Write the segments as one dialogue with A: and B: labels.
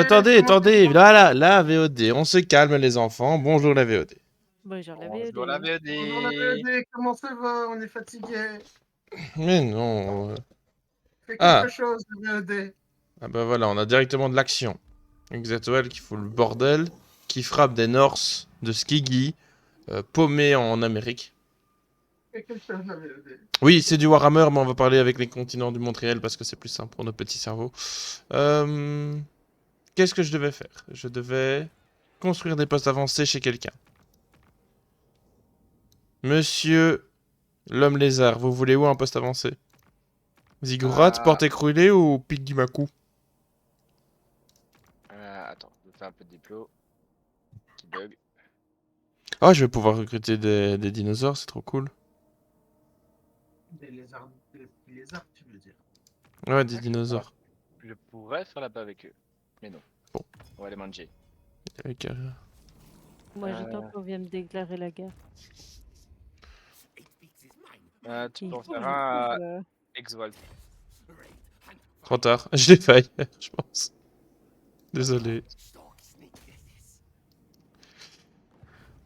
A: Attendez, voilà, la VOD. On se calme, les enfants. Bonjour, la VOD.
B: Bonjour la
C: Bonjour la
B: VOD.
D: Bonjour la
C: VOD.
D: VOD, comment ça va? On est fatigué.
A: Mais non.
D: Fais quelque
A: Ah,
D: chose, la VOD.
A: ah bah voilà, on a directement de l'action. Exatuel qui fout le bordel, qui frappe des Norse de Skiggy, paumés en Amérique.
D: Fais quelque chose, la VOD.
A: Oui, c'est du Warhammer, mais on va parler avec les continents du Montréal parce que c'est plus simple pour nos petits cerveaux. Qu'est-ce que je devais faire? Je devais construire des postes avancés chez quelqu'un. Monsieur l'homme lézard, vous voulez où un poste avancé? Ziggurat, porte écroulée ou Piggymaku?
C: Attends, je fais un peu de diplo. Qui bug.
A: Ah, je vais pouvoir recruter des dinosaures, c'est trop cool.
D: Des lézards, des lézards, tu veux dire.
A: Ouais, des dinosaures.
C: Je pourrais faire la paix avec eux. Mais non.
A: Bon.
C: On va les manger.
A: Avec,
B: Moi j'attends qu'on vienne me déclarer la guerre.
C: Tu
B: Il
C: peux en
B: faut
C: faire
B: que
C: un
B: je
C: à
B: trouve,
C: Exwald.
A: Trop tard, je l'ai failli, je pense. Désolé.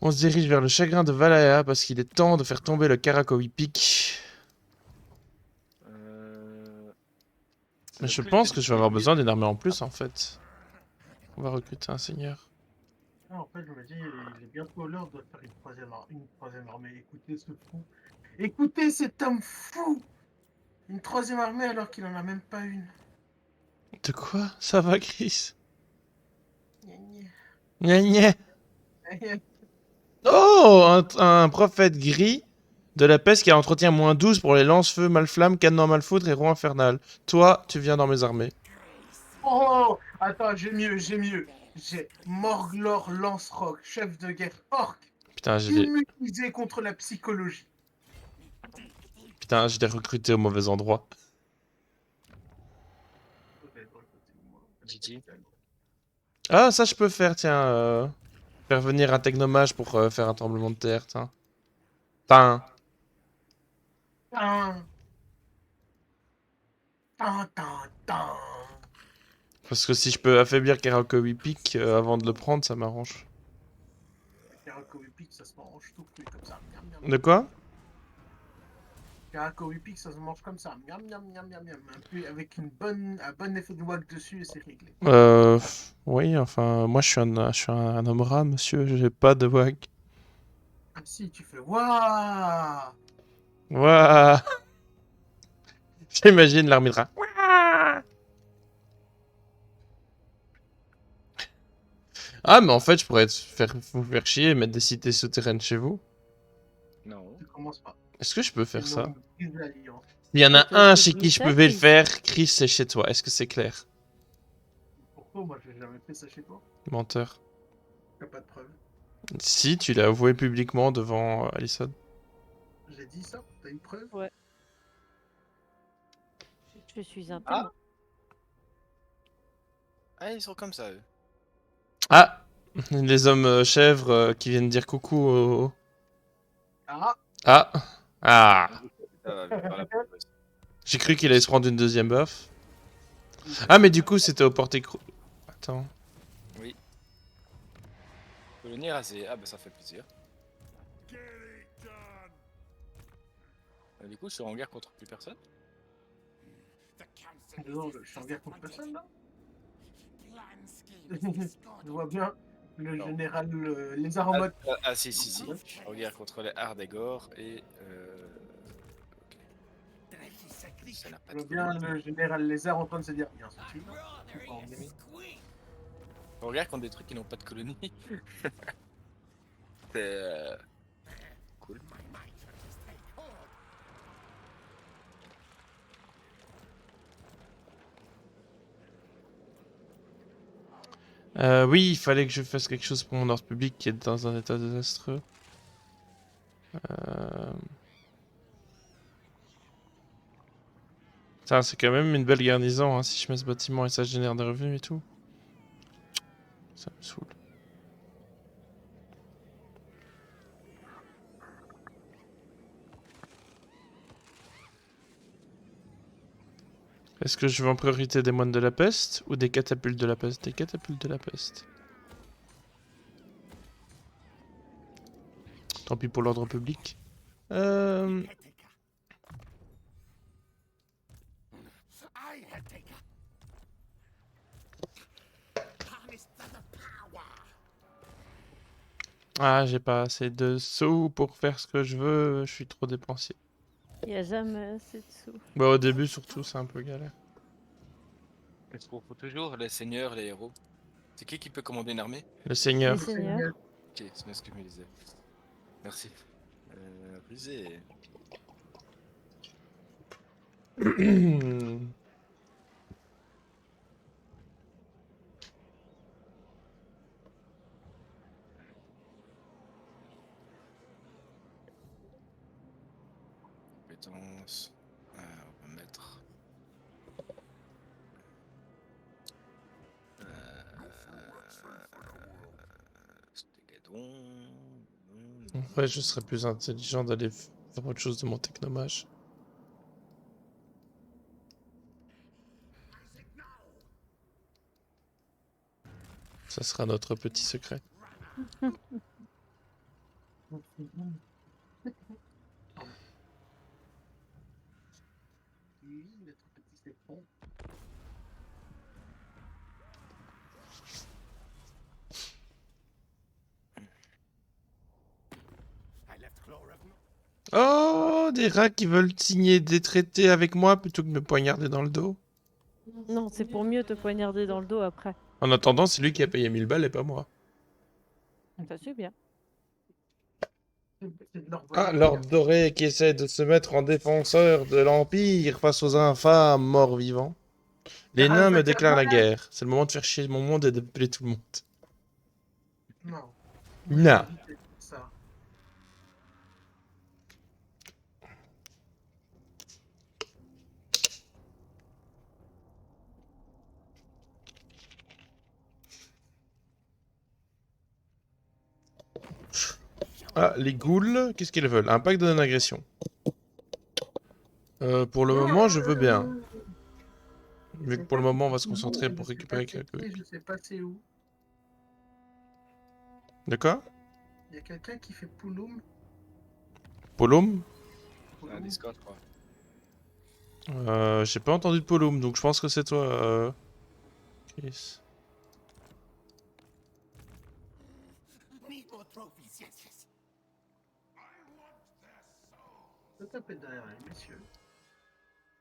A: On se dirige vers le chagrin de Valaya parce qu'il est temps de faire tomber le Karakowi Peak. Mais je pense que je vais avoir besoin d'une armée en plus en fait. On va recruter un seigneur.
D: Ah, en fait, je me dis, il est bientôt l'heure de faire une troisième armée. Écoutez ce fou. Écoutez cet homme fou. Une troisième armée alors qu'il en a même pas une.
A: De quoi? Ça va, Chris?
D: Gna, gna.
A: Gna gna.
D: Gna, gna.
A: Oh, un prophète gris de la peste qui a entretien -12 pour les lance-feux, mal-flammes, canon mal-foudre et roi infernal. Toi, tu viens dans mes armées.
D: Oh, attends, j'ai mieux, j'ai mieux. J'ai Morglor Lance-Rock, chef de guerre orc,
A: Putain,
D: immunisé contre la psychologie.
A: Putain, je l'ai recruté au mauvais endroit.
C: GG.
A: Ah, ça je peux faire, tiens. Faire venir un technomage pour faire un tremblement de terre, tiens. Tin.
D: Tin, tin, tin, tin.
A: Parce que si je peux affaiblir Karakowi Peak avant de le prendre, ça m'arrange.
D: Caraco épique, ça se mange tout cru comme ça. Miam, miam,
A: De
D: miam.
A: quoi?
D: Caraco épique, ça se mange comme ça. Miam, miam, miam, miam, miam. Un peu avec un bon effet de wag dessus et c'est réglé.
A: Oui, enfin, moi je suis un homme rat, monsieur, j'ai pas de wag.
D: Ah si, tu fais waouh.
A: Waouh. J'imagine l'armée de rats. Ouah. Ah, mais en fait, je pourrais vous faire chier et mettre des cités souterraines chez vous.
C: Non.
D: Tu commences pas.
A: Est-ce que je peux faire ça?
D: Sinon, on brise l'alliance.
A: Il y en a
B: Peut-être
A: un
B: que
A: chez qui je
B: Glissade,
A: pouvais le
B: il-
A: faire, Chris, c'est chez toi. Est-ce que c'est clair?
D: Pourquoi moi j'ai jamais fait ça chez toi?
A: Menteur.
D: T'as pas de preuve.
A: Si, tu l'as avoué publiquement devant Alison.
D: J'ai dit ça, t'as une preuve?
B: Ouais. Je suis un
C: Ah.
B: témoin.
C: Ah, ils sont comme ça, eux.
A: Ah, les hommes chèvres qui viennent dire coucou au...
D: Ah,
A: Ah. Ah.
C: Ça va vite par la pause.
A: J'ai cru qu'il allait se prendre une deuxième buff. Ah, mais du coup, c'était au porté crou... Attends.
C: Oui. Colonie rasée. Ah, bah ça fait plaisir. Du coup, je suis en guerre contre plus personne.
D: non, je suis en guerre contre personne là. Je vois bien le
C: Non.
D: général lézard en mode.
C: Si. Je suis en guerre contre les Hardegor et. Ok. Ça n'a pas
D: Je
C: de
D: vois bien
C: colonie.
D: le général lézard en train de se dire bien sûr.
C: On regarde contre des trucs qui n'ont pas de colonie. C'est cool.
A: Oui, il fallait que je fasse quelque chose pour mon ordre public qui est dans un état désastreux. Ça, c'est quand même une belle garnison, hein, si je mets ce bâtiment et ça génère des revenus et tout. Ça me saoule. Est-ce que je veux en priorité des moines de la peste ou des catapultes de la peste? Des catapultes de la peste. Tant pis pour l'ordre public. Ah, j'ai pas assez de sous pour faire ce que je veux, je suis trop dépensier.
B: Il n'y a jamais assez de sous.
A: Bah au début surtout c'est un peu galère.
C: Il faut toujours les seigneurs, les héros. C'est qui peut commander une armée?
A: Le seigneur.
B: Les seigneurs.
C: Ok, c'est bien ce que je me disais. Merci. Rusé. Compétences. On va mettre. Stégadon.
A: Ouais, je serais plus intelligent d'aller faire autre chose de mon technomage. Ça sera notre petit secret.
D: Oui, notre petit secret.
A: Oh, des rats qui veulent signer des traités avec moi plutôt que de me poignarder dans le dos.
B: Non, c'est pour mieux te poignarder dans le dos après.
A: En attendant, c'est lui qui a payé 1000 balles et pas moi.
B: Ça c'est bien.
D: C'est de leur
A: Ah,
D: voler.
A: Lord Doré qui essaie de se mettre en défenseur de l'Empire face aux infâmes morts vivants. Les nains me déclarent la guerre. C'est le moment de faire chier mon monde et de péler tout le monde.
D: Non.
A: Non.
D: Ça.
A: Ah, les ghouls, qu'est-ce qu'ils veulent? Un pack de non-agression. Pour le moment, je veux bien. Vu que pour le moment, on va se concentrer pour récupérer quelques...
D: Je sais pas c'est où.
A: De quoi?
D: Il y a quelqu'un qui fait Pouloum.
A: Polum?
C: Un Discord, je crois.
A: J'ai pas entendu de Polum, donc je pense que c'est toi, Chris.
D: Je vais taper derrière les messieurs.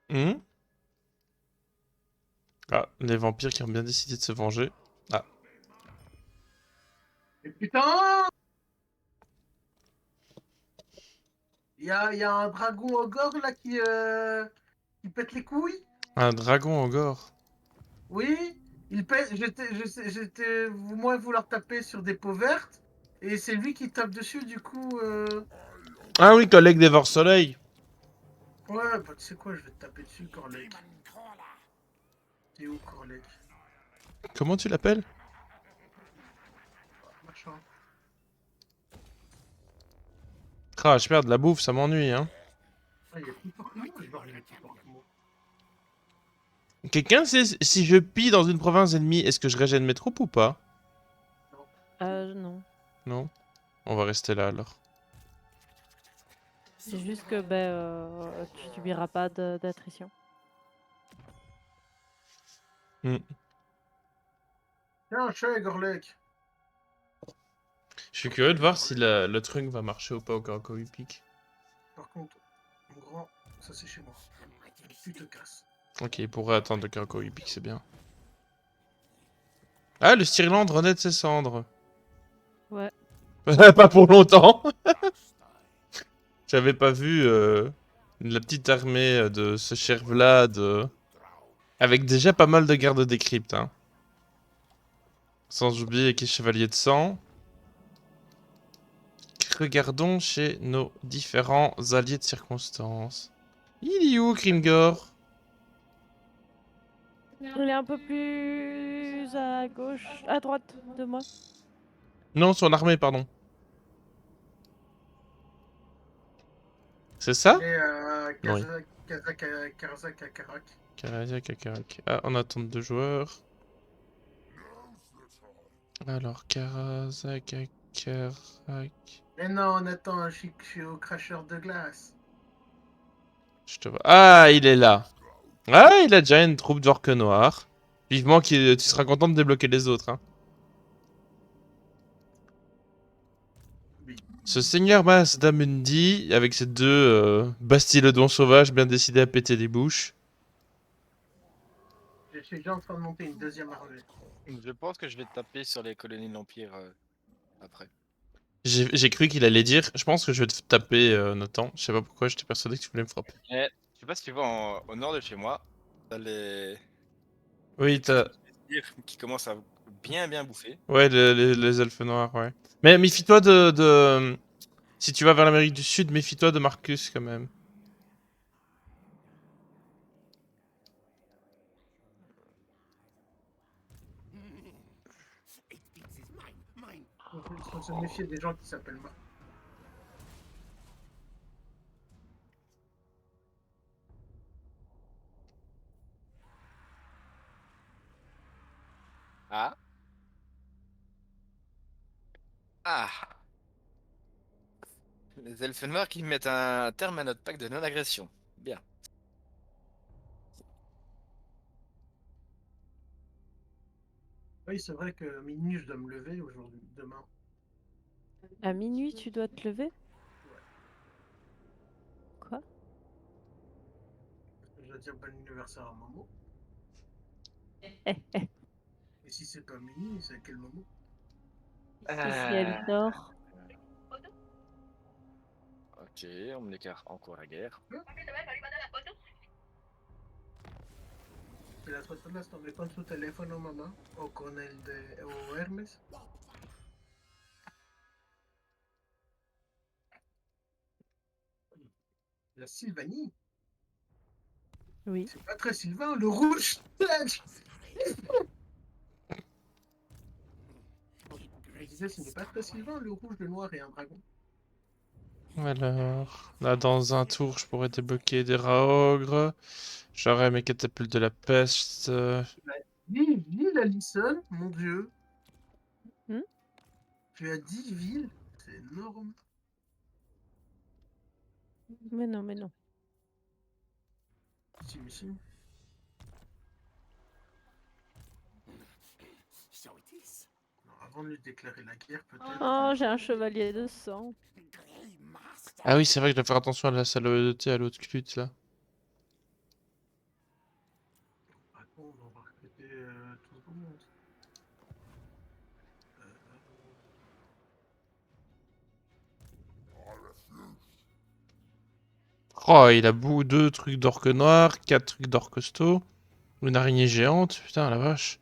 A: Hmm. Ah, les vampires qui ont bien décidé de se venger. Ah.
D: Et putain! Il y a un dragon ogre là qui pète les couilles.
A: Un dragon ogre.
D: Oui, il pète. J'étais moi vouloir taper sur des peaux vertes. Et c'est lui qui tape dessus, du coup.
A: Ah oui, collègue des Vor-Soleil.
D: Ouais, bah tu sais quoi, je vais te taper dessus, Corlec. T'es où, Corlec?
A: Comment tu l'appelles?
D: Machin.
A: Ah, je perds de la bouffe, ça m'ennuie, hein.
D: Ah, il y a plus fort que moi, je vois rien plus fort que moi.
A: Quelqu'un sait si je pille dans une province ennemie, est-ce que je régène mes troupes ou pas?
B: Non.
A: Non. On va rester là alors.
B: C'est juste que tu subiras pas d'attrition.
D: Tiens, un chat, Corlec.
A: Je suis curieux de voir si le truc va marcher ou pas au Gargoyle Epic.
D: Par contre, mon grand, ça c'est chez moi. Tu te casses.
A: Ok, il pourrait attendre le Gargoyle Epic, c'est bien. Ah, le Stirland renaît de ses cendres.
B: Ouais.
A: Pas pour longtemps. J'avais pas vu la petite armée de ce cher Vlad. Avec déjà pas mal de gardes des cryptes. Hein. Sans oublier les chevaliers de sang. Regardons chez nos différents alliés de circonstance. Il est où, Grimgor?
B: Il est un peu plus à gauche, à droite de moi.
A: Non, son armée, pardon. C'est ça?
D: Il est à
A: Oui.
D: Kazakh à Karak.
A: Karasia Kakaraki. Ah, on attend 2 joueurs. Alors, Karasia Kakaraki.
D: Mais non, on attend un chic au cracheur de glace.
A: Je te vois. Ah, il est là. Ah, il a déjà une troupe d'orques noirs. Vivement tu seras content de débloquer les autres. Hein.
D: Oui.
A: Ce seigneur Mazdamundi, avec ses 2 Bastiledons sauvages bien décidés à péter les bouches.
D: Je suis déjà en train de monter une deuxième armée.
C: Je pense que je vais taper sur les colonies de l'Empire après.
A: J'ai cru qu'il allait dire, je pense que je vais te taper, Nathan. Je sais pas pourquoi, j'étais persuadé que tu voulais me frapper.
C: Mais, je sais pas si tu vois au nord de chez moi, t'as
A: Oui, t'as...
C: qui commencent à bien bouffer.
A: Ouais, les elfes noirs, ouais. Mais méfie-toi si tu vas vers l'Amérique du Sud, méfie-toi de Marcus, quand même.
D: Il faut se méfier des gens qui s'appellent Marc.
C: Ah. Ah. Les elfes noirs qui mettent un terme à notre pacte de non-agression. Bien.
D: Oui, c'est vrai que à minuit, je dois me lever aujourd'hui, demain.
B: À minuit, tu dois te lever? Quoi?
D: Je dois dire bon anniversaire à Momo.
B: Eh, eh,
D: Et si c'est pas minuit, c'est à quel moment?
B: c'est si elle dort.
C: Ok, on me l'écarte encore la guerre.
D: Si las fotos las tomé con su teléfono, mamá, o con el de o Hermes. La Sylvanie,
B: Oui.
D: c'est pas très Sylvain, le rouge. Je disais, ce n'est pas très Sylvain, le rouge, le noir et un dragon.
A: Alors, là, dans un tour, je pourrais débloquer des raogres. J'aurais mes catapultes de la peste.
D: L'île Allison, mon dieu.
B: Hmm.
D: Tu as 10 villes, c'est énorme.
B: Mais non, mais non.
D: Si, mais si. Non, avant de lui déclarer la guerre, peut-être.
B: Oh, j'ai un chevalier de sang.
A: Ah oui, c'est vrai que je dois faire attention à la salle de thé, à l'autre clute, là.
D: Attends, on va recruter tout le monde. Euh,
A: Oh, il a 2 trucs d'orques noirs, 4 trucs d'orques costauds, une araignée géante, putain, la vache.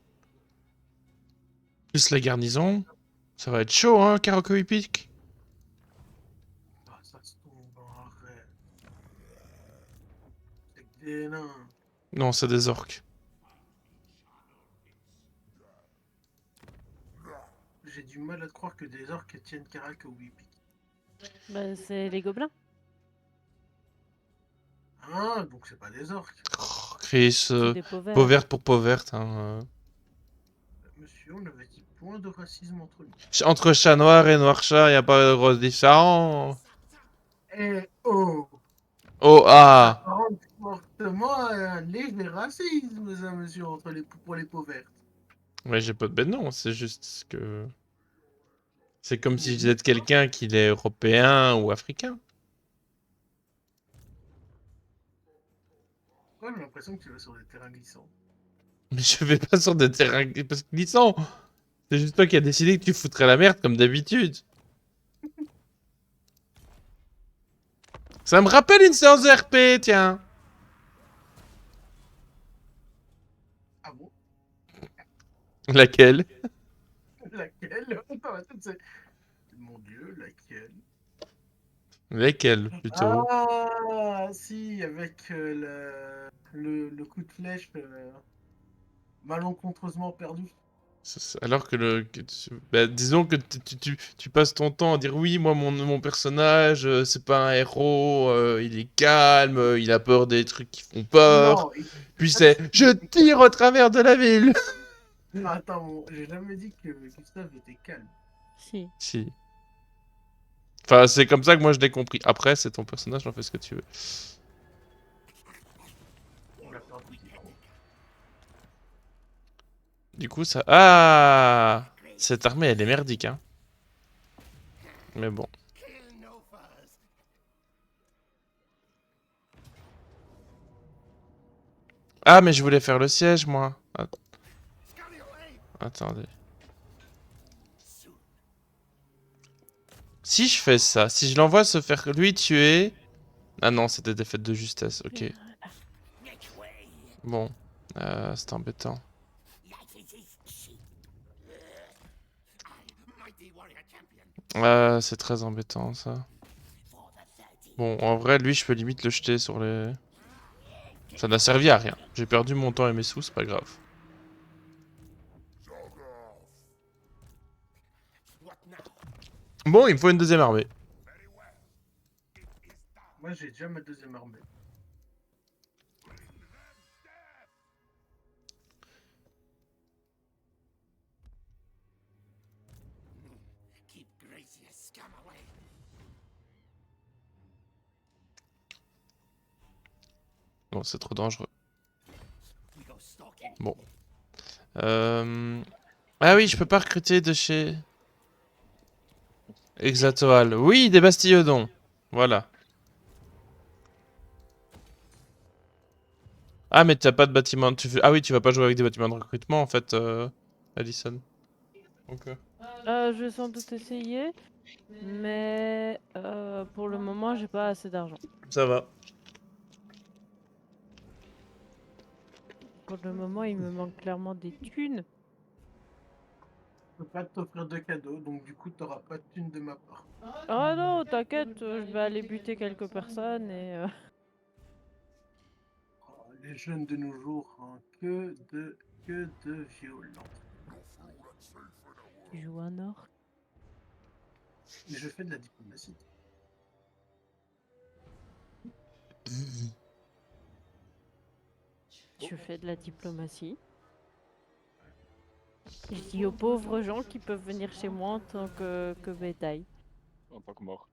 A: Plus la garnison. Ça va être chaud, hein, Karakoi Peak.
D: Ah, ça se tombe, arrête. C'est que des nains.
A: Non, c'est des orques.
D: J'ai du mal à te croire que des orques tiennent Karak au Whippy.
B: Bah, c'est les gobelins.
D: Ah, donc c'est pas des orques.
A: Oh, Chris,
B: C'est des pauvres.
A: peau verte pour peau verte, hein.
D: Monsieur, on avait dit point de racisme entre nous.
A: Entre chat noir et noir chat, y a pas de gros différence.
D: Eh oh!
A: Oh,
D: Ça
A: ah.
D: rentre fortement un léger racisme, ça, monsieur, pour les peaux vertes.
A: Ouais, j'ai pas de ben non, c'est juste que... C'est comme si je disais de quelqu'un qu'il est européen ou africain.
D: Ouais, j'ai l'impression que tu vas sur des terrains glissants.
A: Mais je vais pas sur des terrains glissants. C'est juste toi qui as décidé que tu foutrais la merde comme d'habitude. Ça me rappelle une séance de RP, tiens.
D: Ah bon?
A: Laquelle?
D: Laquelle? Attends, c'est... Mon dieu, laquelle?
A: Laquelle, plutôt?
D: Ah, si, avec le coup de flèche malencontreusement perdu.
A: Alors que bah, disons que tu passes ton temps à dire oui, moi mon personnage, c'est pas un héros, il est calme, il a peur des trucs qui font peur.
D: Non, il-
A: Puis c'est je tire au travers de la ville.
D: Attends, j'ai jamais dit que Gustave était calme.
B: Si.
A: Si. Enfin, c'est comme ça que moi je l'ai compris. Après, c'est ton personnage, j'en fais ce que tu veux.
D: On l'a fait un tout petit peu.
A: Du coup, ça. Ah! Cette armée, elle est merdique, hein. Mais bon. Ah, mais je voulais faire le siège, moi. Attendez. Si je fais ça, si je l'envoie se faire lui tuer... Ah non, c'était des fêtes de justesse, ok. Bon, c'est embêtant. C'est très embêtant, ça. Bon, en vrai, lui, je peux limite le jeter sur les... Ça n'a servi à rien. J'ai perdu mon temps et mes sous, c'est pas grave. Bon, il me faut une deuxième armée.
D: Moi, j'ai déjà ma deuxième armée.
A: Non, c'est trop dangereux. Bon. Ah oui, je peux pas recruter de chez... Exatoal. Oui, des Bastiodons. Voilà. Ah, mais t'as pas de bâtiment... Ah oui, tu vas pas jouer avec des bâtiments de recrutement, en fait, Allison. Ok.
B: Je vais sans doute essayer, mais pour le moment, j'ai pas assez d'argent.
A: Ça va.
B: Pour le moment, il me manque clairement des thunes.
D: Je peux pas t'offrir de cadeaux, donc du coup, t'auras pas de thune de ma part.
B: Ah non, t'inquiète, je vais aller buter quelques personnes et...
D: Oh, les jeunes de nos jours, hein, que de violence.
B: Tu joues un or?
D: Mais je fais de la diplomatie.
B: Je fais de la diplomatie. Je dis aux pauvres gens qui peuvent venir chez moi en tant que bétail.
C: En tant que mort.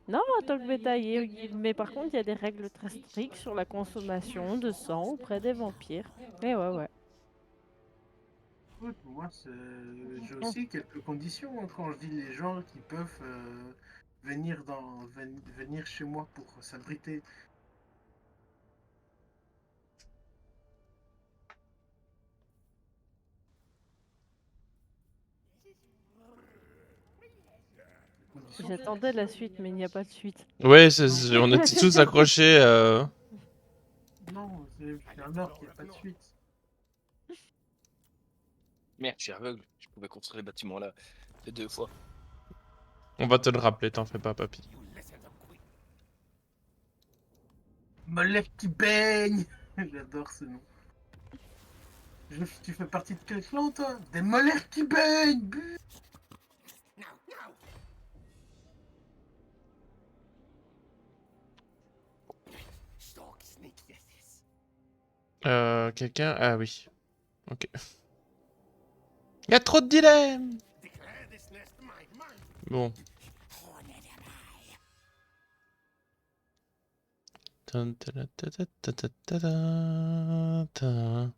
B: Non, en tant que bétail. Mais par contre, il y a des règles très strictes sur la consommation de sang auprès des vampires. Mais ouais.
D: Écoute, moi, j'ai aussi quelques conditions hein, quand je dis les gens qui peuvent venir chez moi pour s'abriter. Conditions,
B: J'attendais la suite, mais il n'y a pas de suite.
A: Ouais, on était tous accrochés.
D: non, c'est un ordre, il n'y a pas de suite.
C: Merde, je suis aveugle. Je pouvais construire les bâtiments là. Les 2 fois.
A: On va te le rappeler, t'en fais pas, papy.
D: Molaire qui baigne. J'adore ce nom. Tu fais partie de quel clan, toi? Des molaires qui baignent.
A: Quelqu'un... Ah oui. Ok. Y a trop de dilemmes. Bon. Tan, ta, ta, ta, ta, ta, ta, ta, ta.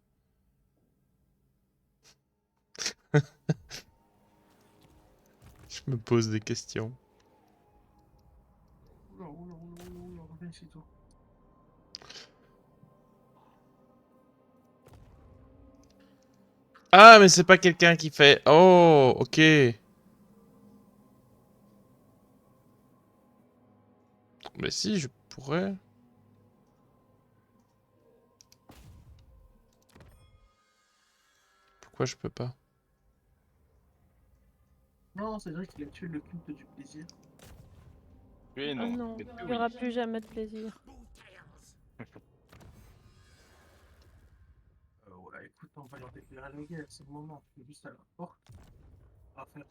A: Je me pose des questions.
D: Oula, reviens ici, toi.
A: Ah, mais c'est pas quelqu'un qui fait... Oh, ok. Mais si, je pourrais... Pourquoi je peux pas?
D: Non, c'est vrai qu'il a tué le culte du plaisir.
C: Oui et
B: Oh
C: non.
B: non,
C: Mais
B: il n'y aura plus jamais de plaisir.
D: Ouais, écoute, on va leur déclarer la guerre, c'est le moment. Je suis juste à la porte. À faire.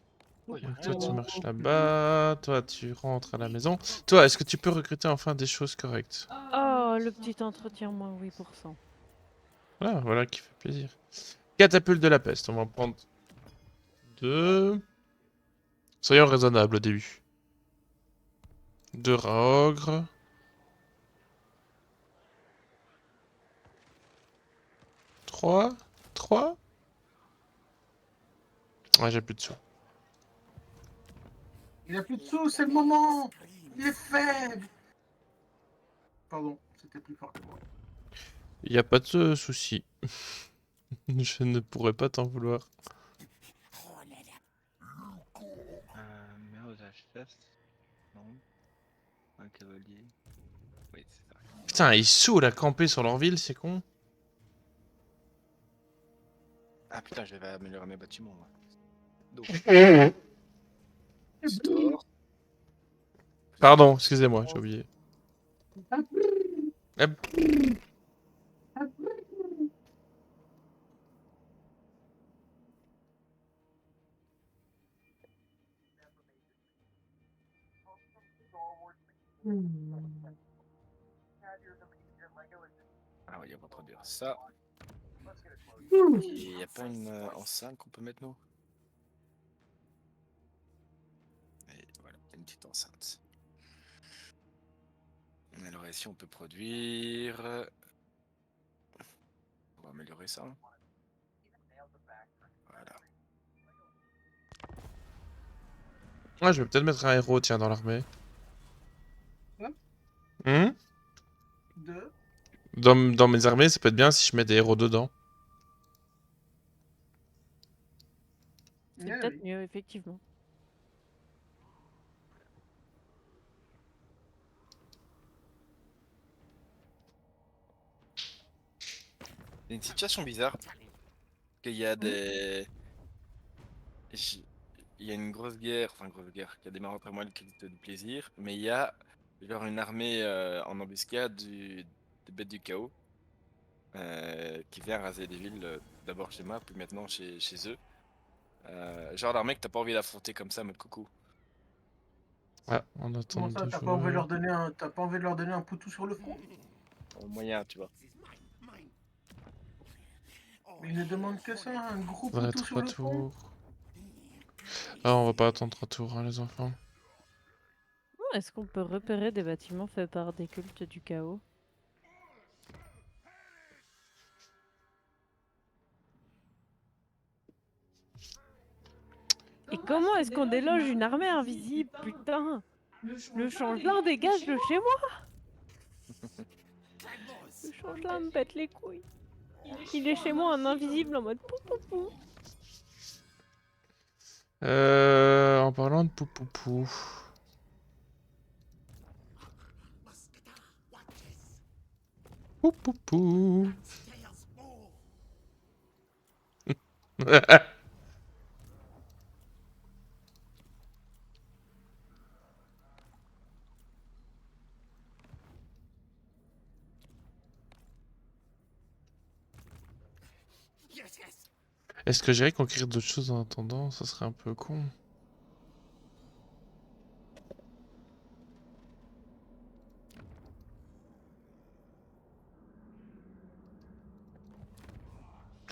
C: Oh, y a
A: Donc
C: rien
A: toi tu
C: là.
A: marches là-bas, toi tu rentres à la maison. Toi, est-ce que tu peux recruter enfin des choses correctes?
B: Oh, le petit entretien, moins 8%.
A: Voilà, voilà qui fait plaisir. Catapulte de la peste, on va en prendre 2. Soyons raisonnables au début. 2 rats ogres. 3. 3. Ouais, j'ai plus de sous.
D: Il a plus de sous, c'est le moment. Il est faible. Pardon, c'était plus fort que moi.
A: Y a pas de souci. Je ne pourrais pas t'en vouloir.
C: Merde, la chasse. Non. Un cavalier. Oui, c'est ça.
A: Putain, ils saoulent à camper sur leur ville, c'est con.
C: Ah putain, je vais améliorer mes bâtiments. Moi. Donc, store.
A: Pardon, excusez-moi, j'ai oublié. Hop.
C: Ah oui, on va produire ça. Et y a pas une enceinte qu'on peut mettre nous? Et voilà, une petite enceinte. Alors ici on peut produire. On va améliorer ça. Voilà.
A: Ouais, je vais peut-être mettre un héros, tiens, dans l'armée.
D: Hein
A: Hmm.
D: Deux.
A: Dans mes armées, ça peut être bien si je mets des héros dedans.
B: C'est
D: Yeah,
B: peut-être
D: oui.
B: mieux, effectivement.
C: Il y a une situation bizarre. Qu'il y a des. j- Il y a une grosse guerre, enfin grosse guerre, qui a démarré entre moi et le culte du plaisir, mais il y a genre une armée en embuscade des bêtes du chaos qui vient raser des villes, d'abord chez moi, puis maintenant chez eux. Genre d'armée que t'as pas envie d'affronter comme ça, mode coucou.
A: Ah, on attend
D: Comment ça,
A: deux
D: t'as pas envie de
A: joueurs.
D: leur donner un, t'as pas envie de leur donner un poutou sur le front?
C: Au moyen, tu vois.
D: Mais ils ne demandent que ça, un gros
A: Faudrait
D: poutou sur
A: 3
D: le front.
A: tours. Ah, on va pas attendre 3 tours, hein, les enfants.
B: Est-ce qu'on peut repérer des bâtiments faits par des cultes du chaos? Et comment est-ce qu'on déloge une armée invisible, putain? Le changelin dégage de chez moi! Le changelin me pète les couilles. Il est chez moi un invisible en mode pou pou pou.
A: En parlant de poupoupou. Poupoupou. Est-ce que j'irais conquérir d'autres choses en attendant? Ça serait un peu con.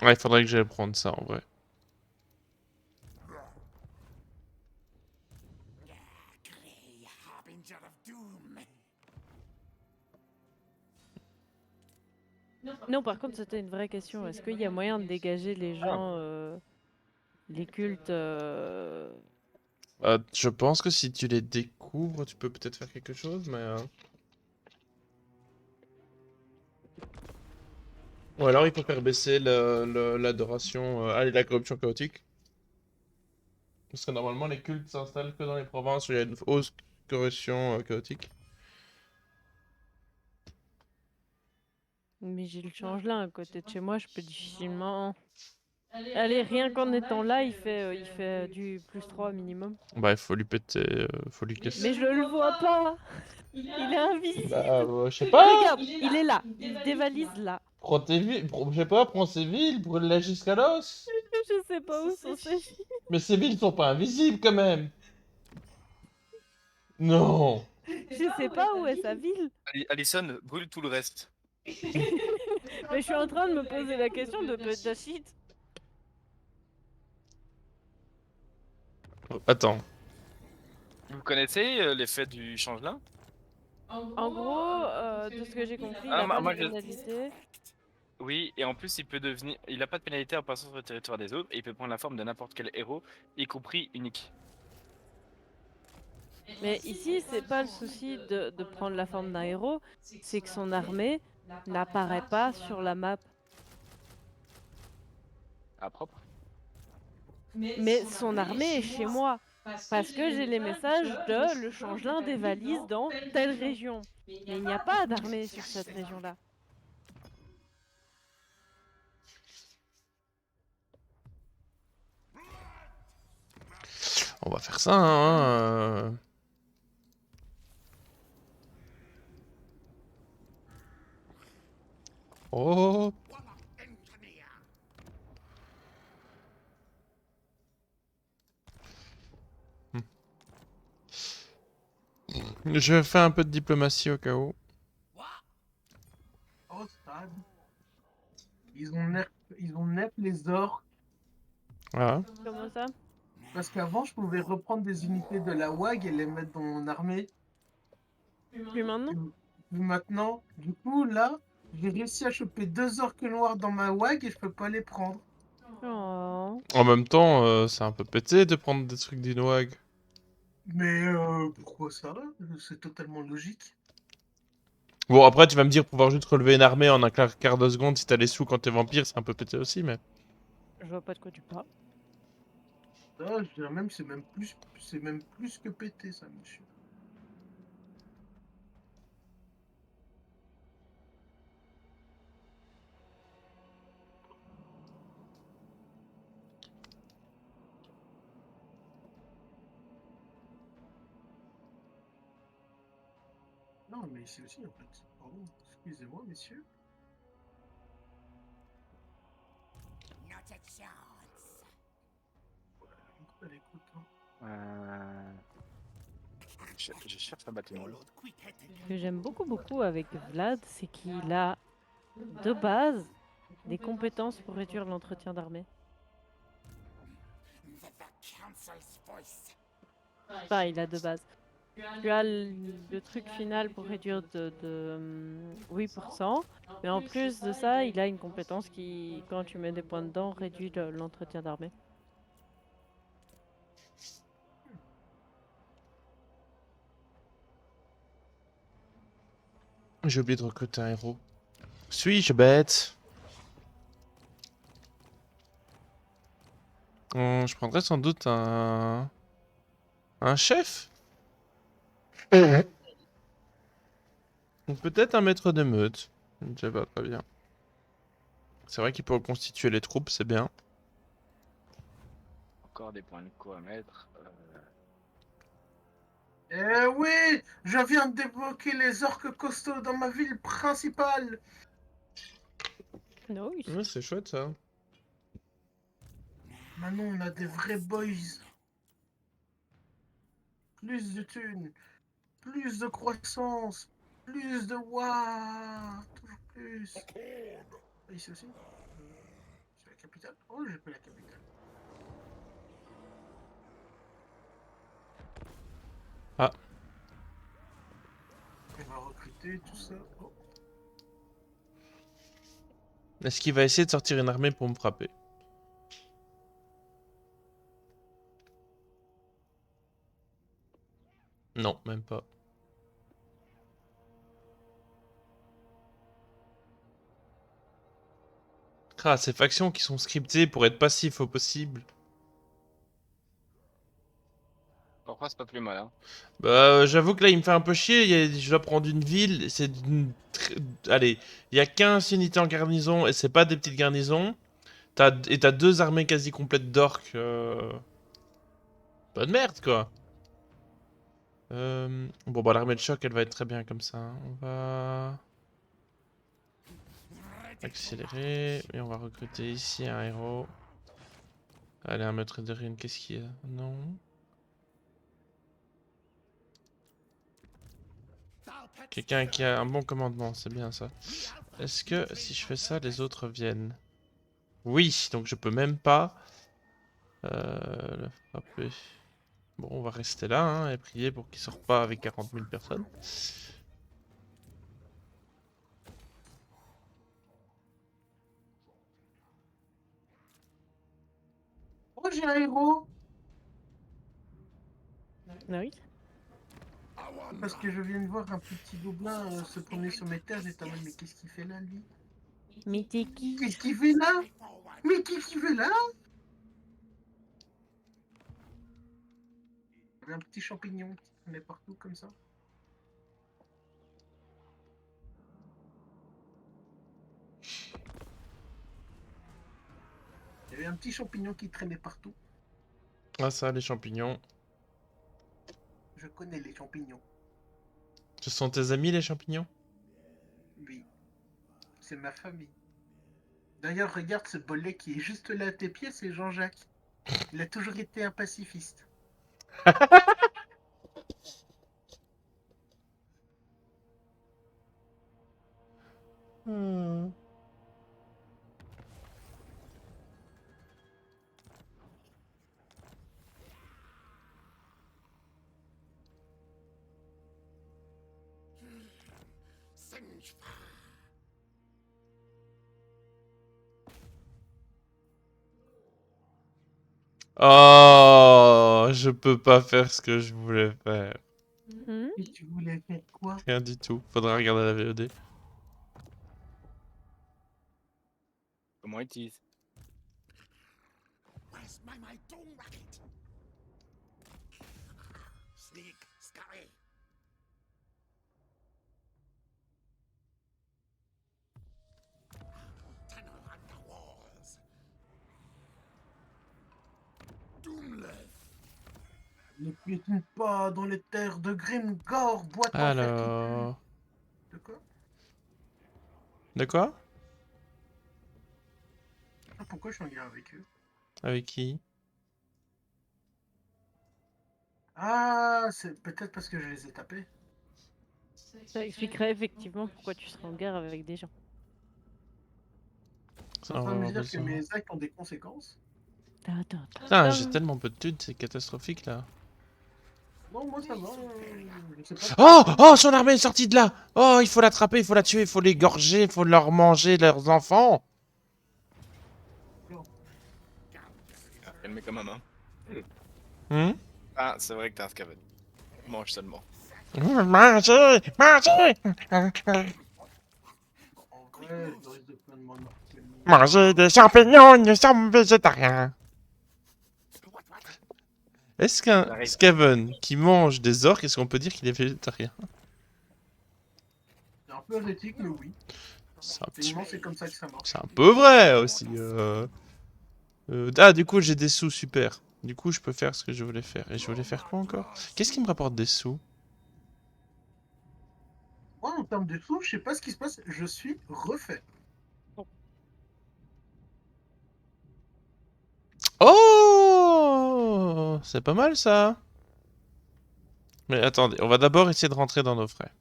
A: Ouais, il faudrait que j'aille prendre ça en vrai.
B: Non, par contre, c'était une vraie question. Est-ce qu'il y a moyen de dégager les gens, les cultes
A: Je pense que si tu les découvres, tu peux peut-être faire quelque chose, mais... Ou alors il faut faire baisser l'adoration... allez, la corruption chaotique. Parce que normalement, les cultes s'installent que dans les provinces où il y a une hausse corruption chaotique.
B: Mais j'ai le changelin à côté de chez moi, je peux difficilement... Allez, rien qu'en étant là, il fait du +3 minimum.
A: Bah, il faut lui péter... faut lui casser.
B: Mais je le vois pas! Il est invisible!
A: Bah, je sais pas.
B: Regarde, il est là, il dévalise là.
A: Prends tes villes, je sais pas, prends ces villes, brûle-les jusqu'à l'os.
B: Je sais pas où sont ces filles.
A: Mais ces villes sont pas invisibles quand même. Non.
B: Je sais pas où est sa ville.
C: Allison, brûle tout le reste.
B: Mais je suis en train de me poser la question de Petachit.
A: Attends.
C: Vous connaissez l'effet du changelin?
B: En gros, de ce que j'ai compris, il
C: Ah,
B: a pas
C: moi,
B: de pénalité.
C: Oui, et en plus, il peut devenir. Il a pas de pénalité en passant sur le territoire des autres, et il peut prendre la forme de n'importe quel héros, y compris unique.
B: Mais ici, c'est pas le souci de prendre la forme d'un héros, c'est que son armée n'apparaît pas sur la map.
C: Ah, propre.
B: Mais son armée est chez moi. Parce que j'ai les messages de le changelin des valises dans telle région. Mais il n'y a pas d'armée sur cette région-là.
A: On va faire ça, hein. Oh. Je fais un peu de diplomatie au cas où.
D: Au stade, ils ont nerf les orques.
A: Voilà.
B: Comment ça?
D: Parce qu'avant, je pouvais reprendre des unités de la WAG et les mettre dans mon armée.
B: Plus maintenant?
D: Et maintenant, du coup, là, j'ai réussi à choper 2 orques noirs dans ma WAG et je peux pas les prendre.
B: Oh.
A: En même temps, c'est un peu pété de prendre des trucs d'Inwag.
D: Mais pourquoi ça? C'est totalement logique.
A: Bon, après, tu vas me dire, pouvoir juste relever une armée en un quart de seconde si t'as les sous quand t'es vampire, c'est un peu pété aussi, mais...
B: Je vois pas de quoi tu parles.
D: Ça, je dirais même, c'est même plus que pété, ça, monsieur. Non, mais ici aussi, en fait. Pardon, excusez-moi, messieurs. Écoute, allez, écoute, hein.
C: Je cherche un bâtiment.
B: Ce que j'aime beaucoup avec Vlad, c'est qu'il a, de base, des compétences pour réduire l'entretien d'armée. Enfin, il a de base. Tu as le truc final pour réduire de 8%, mais en plus de ça, il a une compétence qui, quand tu mets des points dedans, réduit l'entretien d'armée.
A: J'ai oublié de recruter un héros. Suis-je bête? Je prendrais sans doute un... Un chef? Ou peut-être un maître de meute. Je ne sais pas très bien. C'est vrai qu'il peut reconstituer les troupes, c'est bien.
C: Encore des points de co à mettre.
D: Eh oui, je viens de débloquer les orques costauds dans ma ville principale.
B: Non, oui.
A: Ouais, c'est chouette ça.
D: Maintenant, on a des vrais boys. Plus de thunes, plus de croissance, plus de waouh, toujours plus. Ici aussi. C'est la capitale. Oh, j'ai pris la capitale.
A: Ah.
D: On va recruter tout ça. Oh.
A: Est-ce qu'il va essayer de sortir une armée pour me frapper? Non, même pas. Ah, ces factions qui sont scriptées pour être passifs au possible.
C: Parfois, c'est pas plus mal, hein.
A: Bah, j'avoue que là, il me fait un peu chier. Je dois prendre une ville. Allez, il y a 15 unités en garnison et c'est pas des petites garnisons. T'as 2 armées quasi complètes d'orques. Pas de merde, quoi. Bon, bah, l'armée de choc, elle va être très bien comme ça, hein. On va... accélérer. Et on va recruter ici un héros. Allez, un maître de ruine, qu'est-ce qu'il y a? Non. Quelqu'un qui a un bon commandement, c'est bien ça. Est-ce que si je fais ça, les autres viennent? Oui, donc je peux même pas le frapper. Bon, on va rester là hein, et prier pour qu'il sorte pas avec 40 000 personnes.
D: Oh, j'ai un héros!
B: Ah oui.
D: Parce que je viens de voir un petit gobelin se promener sur mes terres, j'étais en mode, mais qu'est-ce qu'il fait là, lui?
B: Mais t'es qui?
D: Qu'est-ce qu'il fait là? Mais qu'est-ce qu'il fait là? Il y avait un petit champignon qui traînait partout comme ça. Il y avait un petit champignon qui traînait partout.
A: Ah ça, les champignons.
D: Je connais les champignons.
A: Ce sont tes amis les champignons?
D: Oui, c'est ma famille. D'ailleurs, regarde ce bolet qui est juste là à tes pieds, c'est Jean-Jacques. Il a toujours été un pacifiste.
A: Oh, je peux pas faire ce que je voulais faire.
B: Hmm.
D: Et tu voulais faire quoi?
A: Rien du tout. Faudra regarder la VOD.
C: Comment ils disent?
D: Ne piétine pas dans les terres de Grimgor, boîte en fer qui pue.
A: Alors...
D: De quoi?
A: De quoi?
D: Ah, pourquoi je suis en guerre avec eux?
A: Avec qui?
D: Ah, c'est peut-être parce que je les ai tapés.
B: Ça expliquerait effectivement pourquoi tu serais en guerre avec des gens.
D: C'est
A: Ça,
D: en
A: on
D: train
A: va
D: de me
A: avoir
D: dire que
A: besoin.
D: mes actes ont des conséquences.
A: Putain, j'ai tellement peu de thunes, c'est catastrophique là.
D: Non, moi ça va. Je sais pas.
A: Oh! Oh, son armée est sortie de là! Oh, il faut l'attraper, il faut la tuer, il faut l'égorger, il faut leur manger leurs enfants!
C: Ah, calmez comme maman.
A: Hmm?
C: Ah, c'est vrai que t'es un scaven. Mange seulement.
A: Mangez! Mangez!
D: En vrai, je risque de plein de monde.
A: Mangez des champignons, nous sommes végétariens! Est-ce qu'un
C: J'arrive.
A: Skaven qui mange des orques, est-ce qu'on peut dire qu'il est végétarien?
D: C'est un peu hérétique, mais oui.
A: C'est un petit-
D: Techniquement, c'est comme ça que ça marche.
A: C'est un peu vrai aussi. Ah, du coup, j'ai des sous, super. Du coup, je peux faire ce que je voulais faire. Et je voulais faire quoi encore? Qu'est-ce qui me rapporte des sous?
D: Moi, en termes de sous, je sais pas ce qui se passe. Je suis refait.
A: Oh! C'est pas mal ça. Mais attendez, on va d'abord essayer de rentrer dans nos frais.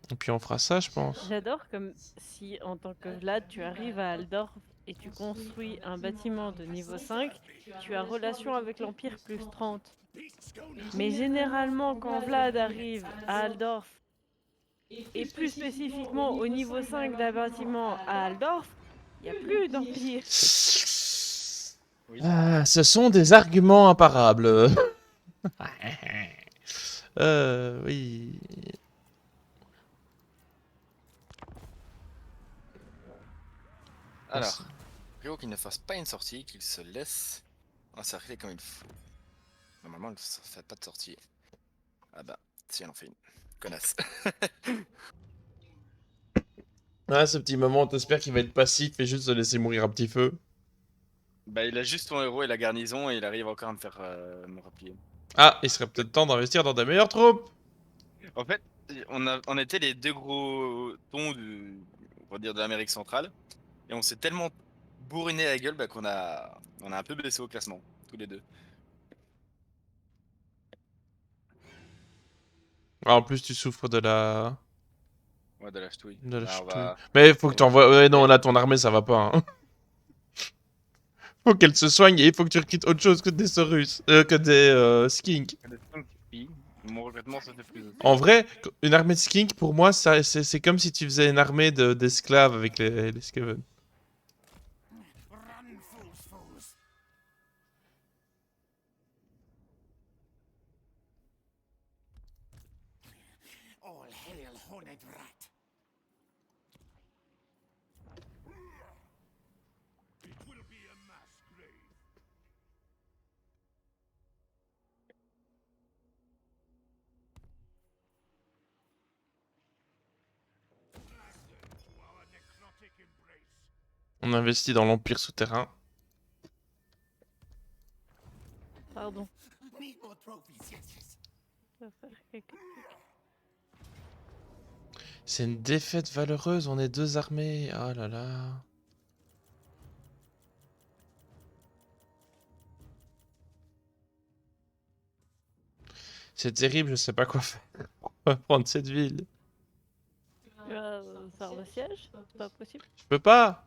A: Et puis on fera ça, je pense.
B: J'adore comme si en tant que Vlad, tu arrives à Aldorf et tu construis un bâtiment de niveau 5, tu as relation avec l'Empire plus 30. Mais généralement, quand Vlad arrive à Aldorf, et plus spécifiquement au niveau 5 d'un bâtiment à Aldorf, il n'y a plus d'Empire.
C: Oui.
A: Ah, ce sont des arguments imparables. Oui.
C: Alors, Rio qu'il ne fasse pas une sortie, qu'il se laisse encercler comme il faut. Normalement, elle ne fait pas de sortie. Ah bah, si elle en fait une. Connasse.
A: Ah, ce petit moment, t'espères qu'il va être passif et juste se laisser mourir un petit feu.
C: Bah, il a juste son héros et la garnison et il arrive encore à me faire me replier.
A: Ah, il serait peut-être temps d'investir dans des meilleures troupes.
C: En fait, on était les deux gros tons on va dire de l'Amérique centrale et on s'est tellement bourriné la gueule bah, on a un peu baissé au classement, tous les deux.
A: Ah, en plus, tu souffres de la...
C: Ouais, de la ch'touille.
A: de la
C: Bah,
A: ch'touille. Mais il faut que tu envoies... Ouais, non, là, ton armée, ça va pas. Hein. Faut qu'elle se soigne et il faut que tu recrutes autre chose que des Saurus. Que des Skinks.
C: Mon recrutement se fait plus aussi.
A: En vrai, une armée de Skink, pour moi, c'est comme si tu faisais une armée d'esclaves avec les Skaven. On investit dans l'Empire souterrain.
B: Pardon. Ça va faire quelques trucs.
A: C'est une défaite valeureuse, on est deux armées. Oh là là. C'est terrible, je sais pas quoi faire. On va prendre cette ville.
B: Tu vas faire le siège? C'est pas possible.
A: Je peux pas.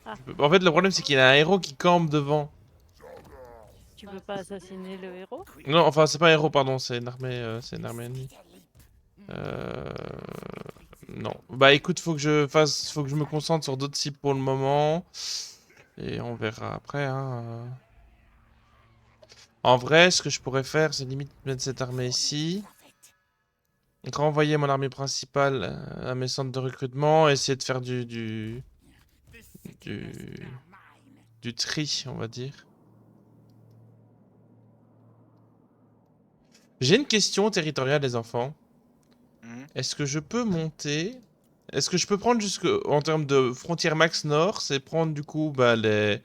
B: Ah.
A: En fait, le problème, c'est qu'il y a un héros qui campe devant.
B: Tu peux pas assassiner le héros?
A: Non, enfin, c'est pas un héros, pardon, c'est une armée ennemie. Euh... Non. Bah écoute, faut que je me concentre sur d'autres cibles pour le moment. Et on verra après, hein. En vrai, ce que je pourrais faire, c'est limite mettre cette armée ici. Renvoyer mon armée principale à mes centres de recrutement. Essayer de faire du tri, on va dire. J'ai une question territoriale, les enfants.
C: Mhm.
A: Est-ce que je peux monter... Est-ce que je peux prendre en termes de frontière max nord, c'est prendre du coup bah, le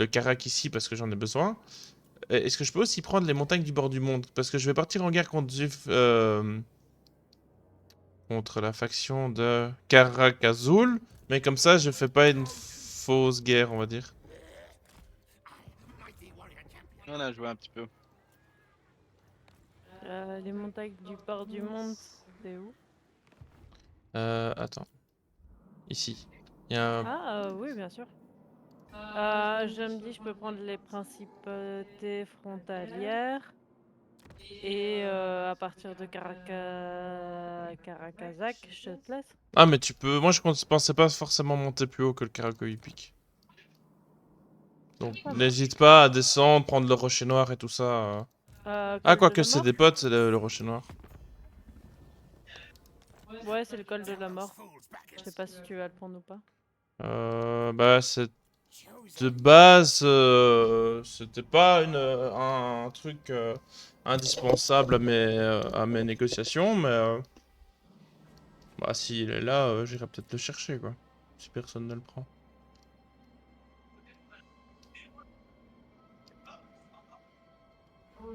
A: Karak ici parce que j'en ai besoin. Est-ce que je peux aussi prendre les montagnes du bord du monde? Parce que je vais partir en guerre contre Zuf, contre la faction de Karak Azul. Mais comme ça, je fais pas une fausse guerre, on va dire.
C: On a joué un petit peu.
B: Les montagnes du bord du monde, c'est où?
A: Attends. Ici. Il y a un...
B: Ah, oui, bien sûr. Je me dis, je peux prendre les principautés frontalières. Et à partir de Karakazak, je te laisse.
A: Ah, mais tu peux... Moi, je pensais pas forcément monter plus haut que le Karakoy Peak. Donc,
B: Ça
A: n'hésite pas à descendre, prendre le rocher noir et tout ça. Ah,
B: Col de
A: quoique
B: la
A: c'est
B: mort?
A: des potes, c'est le rocher noir.
B: Ouais, c'est le col de la mort. Je sais pas si tu vas le prendre ou pas.
A: Bah, c'est... De base, c'était pas un truc indispensable à mes négociations, mais... bah, s'il est là, j'irai peut-être le chercher, quoi. Si personne ne le prend.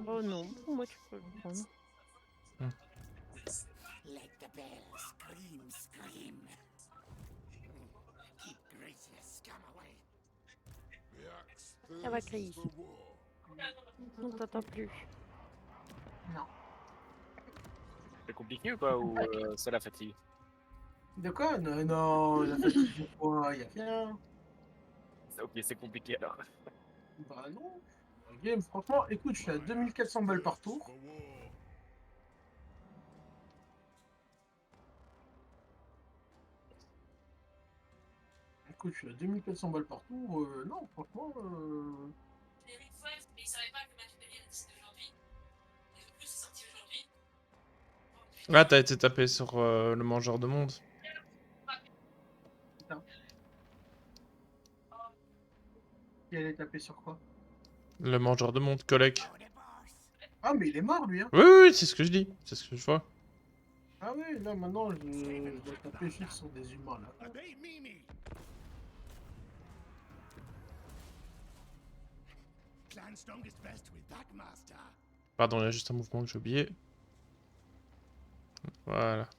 B: Oh non, pour moi tu peux le prendre.
E: Let the bells scream, scream. Keep gracious scum away.
B: Elle va crier ici. On t'entend plus.
D: Non.
C: C'est compliqué ou pas? Ou c'est la fatigue?
D: De quoi? Non, non, la fatigue du poids, y a rien.
C: Ok, c'est compliqué alors.
D: Bah non. Game, franchement, écoute, je suis à 2400 balles par tour. Écoute, je suis à 2400 balles par tour. Non, franchement.
A: Ah, t'as été tapé sur le mangeur de monde.
D: Putain. Il allait taper sur quoi?
A: Le mangeur de monde, collègue.
D: Ah, mais il est mort, lui, hein.
A: Oui, oui, oui, c'est ce que je dis. C'est ce que je vois.
D: Ah oui, là, maintenant, je dois taper juste sur des humains, là.
A: Pardon, il y a juste un mouvement que j'ai oublié. Voilà.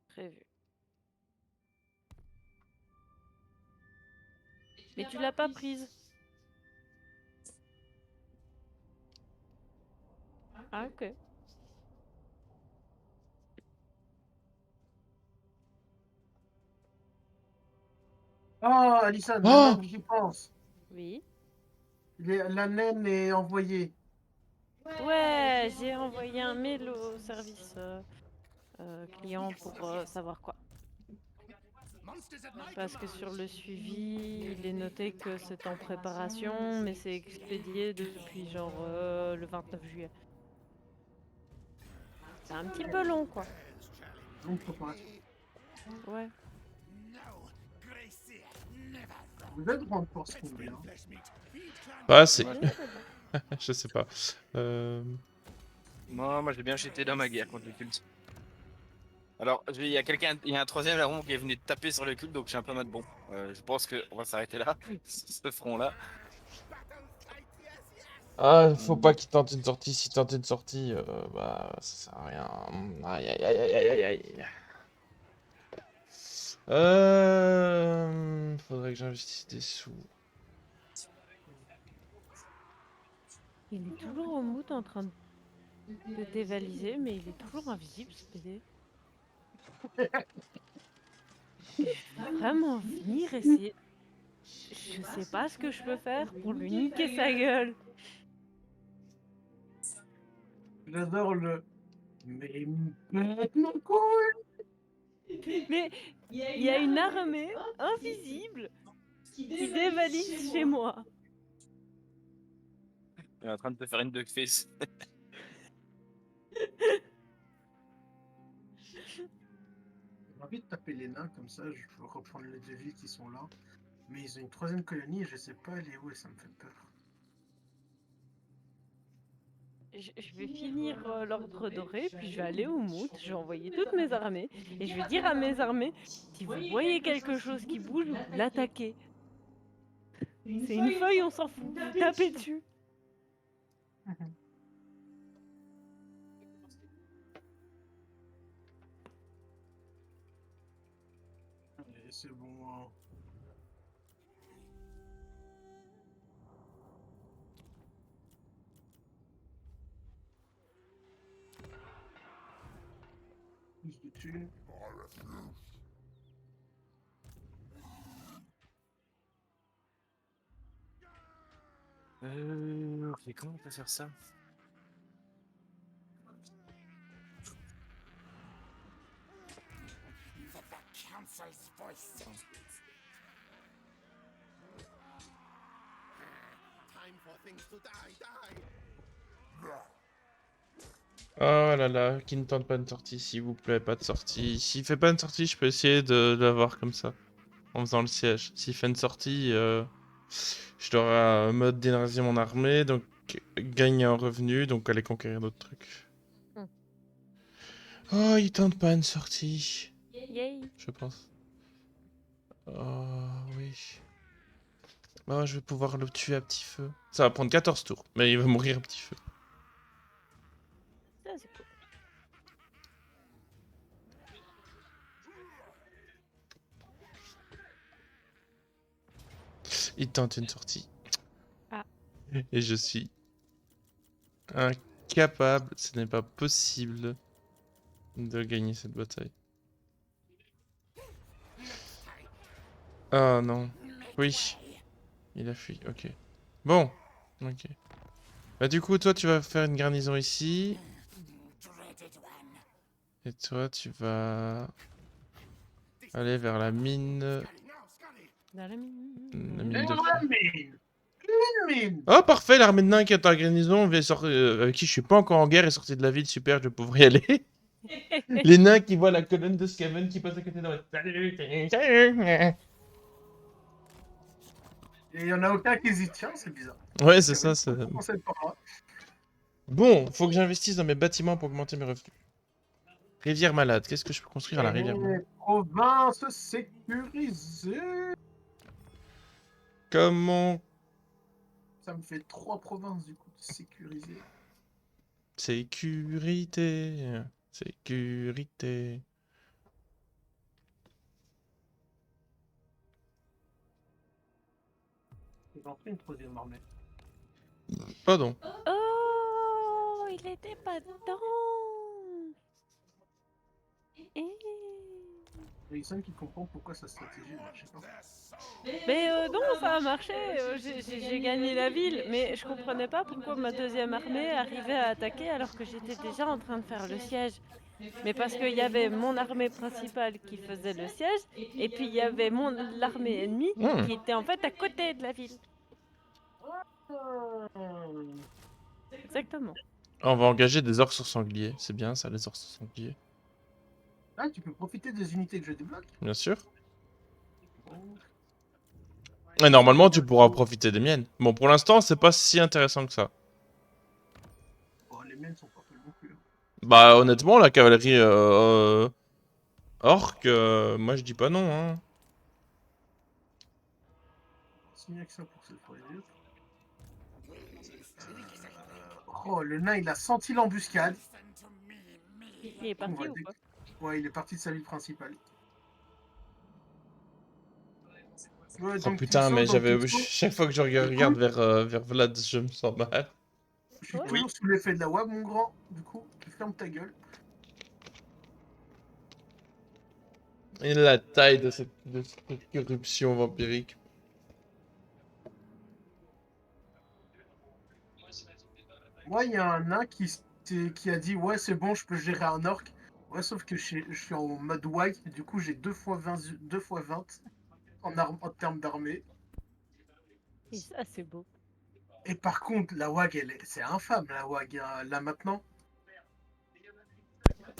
B: Prévu. Mais tu l'as pas prise. Ah, ok.
D: Oh, Alison,
A: Oh
D: maintenant que j'y pense,
B: Oui.
D: la naine est envoyée.
B: Ouais, j'ai envoyé un mail au service client pour savoir quoi. Parce que sur le suivi, il est noté que c'est en préparation, mais c'est expédié depuis genre le 29 juillet. C'est un petit peu long, quoi.
D: Donc, préparation.
B: Ouais.
D: Vous êtes grande force combien?
A: Pas assez.
C: Ouais.
A: Je sais pas.
C: Moi j'ai bien jeté dans ma guerre contre le culte. Alors, il y a quelqu'un, il y a un troisième larron qui est venu taper sur le culte, donc je suis un peu mode bon. Je pense qu'on va s'arrêter là, ce front-là.
A: Ah, faut pas qu'il tente une sortie. S'il tente une sortie, bah, ça sert à rien. Aïe, aïe, aïe, aïe, aïe, aïe. Faudrait que j'investisse des sous.
B: Il est toujours au mood en train de dévaliser, mais il est toujours invisible, ce PD. Je vais vraiment venir essayer. Je sais pas ce que je peux faire pour lui niquer sa gueule.
D: J'adore le. Mais pète mon couille!
B: Mais il y a une armée invisible qui dévalise chez moi.
C: Il est en train de te faire une duckface.
D: J'ai envie de taper les nains comme ça, je peux reprendre les deux villes qui sont là. Mais ils ont une troisième colonie et je sais pas elle est où et ça me fait peur.
B: Je vais finir l'ordre doré, puis je vais aller au mout, je vais envoyer toutes mes armées, et je vais dire à mes armées, si vous voyez quelque chose qui bouge, vous l'attaquez. C'est une feuille, on s'en fout, vous tapez dessus.
D: Et c'est bon. Hein. Plus de thunes.
C: Ok, comment on peut faire ça?
E: The council's voice. Time for things to die.
A: Oh là là, qui ne tente pas une sortie, s'il vous plaît, pas de sortie. S'il fait pas une sortie, je peux essayer de l'avoir comme ça, en faisant le siège. S'il fait une sortie, je dois mode d'énergiser mon armée, donc gagner un revenu, donc aller conquérir d'autres trucs.
B: Hmm.
A: Oh, il tente pas une sortie,
B: Yay.
A: je pense. Oh oui. Oh, je vais pouvoir le tuer à petit feu. Ça va prendre 14 tours, mais il va mourir à petit feu.
B: Ça, c'est cool.
A: Il tente une sortie.
B: Ah.
A: Et je suis incapable, ce n'est pas possible de gagner cette bataille. Ah non. Oui. Il a fui, ok. Bon. Ok. Bah du coup, toi tu vas faire une garnison ici.
E: Dreaded one.
A: Et toi tu vas aller vers la mine.
B: Dans la mine.
A: La mine
D: Une
A: de fer.
D: mine! Une mine!
A: Oh parfait, l'armée de nains qui est en garnison, avec qui je suis pas encore en guerre, est sortie de la ville, super, je vais pouvoir y aller. Les nains qui voient la colonne de Skaven qui passe à côté de leur... Salut, salut, salut.
D: Et il y en a aucun qui hésite. Tiens, c'est bizarre.
A: Ouais, c'est ça, c'est...
D: Commencez par là.
A: Bon, faut que j'investisse dans mes bâtiments pour augmenter mes revenus. Rivière malade, qu'est-ce que je peux construire à la rivière malade?
D: Province sécurisée.
A: Comment...
D: Ça me fait 3 provinces du coup sécurisées.
A: Sécurité... Sécurité...
D: J'en fais une troisième armée.
A: Pardon.
B: Oh, il était pas dedans. Eh.
D: Jason qui comprend pourquoi sa stratégie ne marchait pas.
B: Mais non, ça a marché. J'ai gagné la ville, mais je comprenais pas pourquoi ma deuxième armée arrivait à attaquer alors que j'étais déjà en train de faire le siège. Mais parce qu'il y avait mon armée principale qui faisait le siège, et puis il y avait l'armée ennemie
A: Hmm.
B: qui était en fait à côté de la ville. Exactement.
A: On va engager des orques sur sangliers. C'est bien ça, les orques sur sangliers.
D: Ah, tu peux profiter des unités que je débloque.
A: Bien sûr. Et normalement, tu pourras profiter des miennes. Bon, pour l'instant, c'est pas si intéressant que ça.
D: Bon, les miennes sont pas folles non plus.
A: Bah, honnêtement, la cavalerie orque, moi je dis pas non. Hein.
D: C'est mieux que ça pour cette fois les autres. Oh, le nain, il a senti l'embuscade.
E: Listen to me, me.
B: Il est parti
D: Ouais,
B: ou pas?
D: Ouais, il est parti de sa ville principale. Ouais,
A: Oh
D: donc
A: putain,
D: tu
A: mais
D: sors dans
A: j'avais...
D: le tuto.
A: Chaque fois que je regarde vers Vlad, je me sens mal.
D: Je suis
B: Ouais.
D: toujours sous l'effet de la WAB, mon grand. Du coup, ferme ta gueule.
A: Et la taille de cette corruption vampirique.
D: Moi, il y a un nain qui a dit ouais, c'est bon, je peux gérer un orc. Ouais, sauf que je suis en mode white, du coup, j'ai 2 fois 20, 2 fois 20 en termes d'armée.
B: Et ça, c'est beau.
D: Et par contre, la WAG, c'est infâme, la WAG, là maintenant.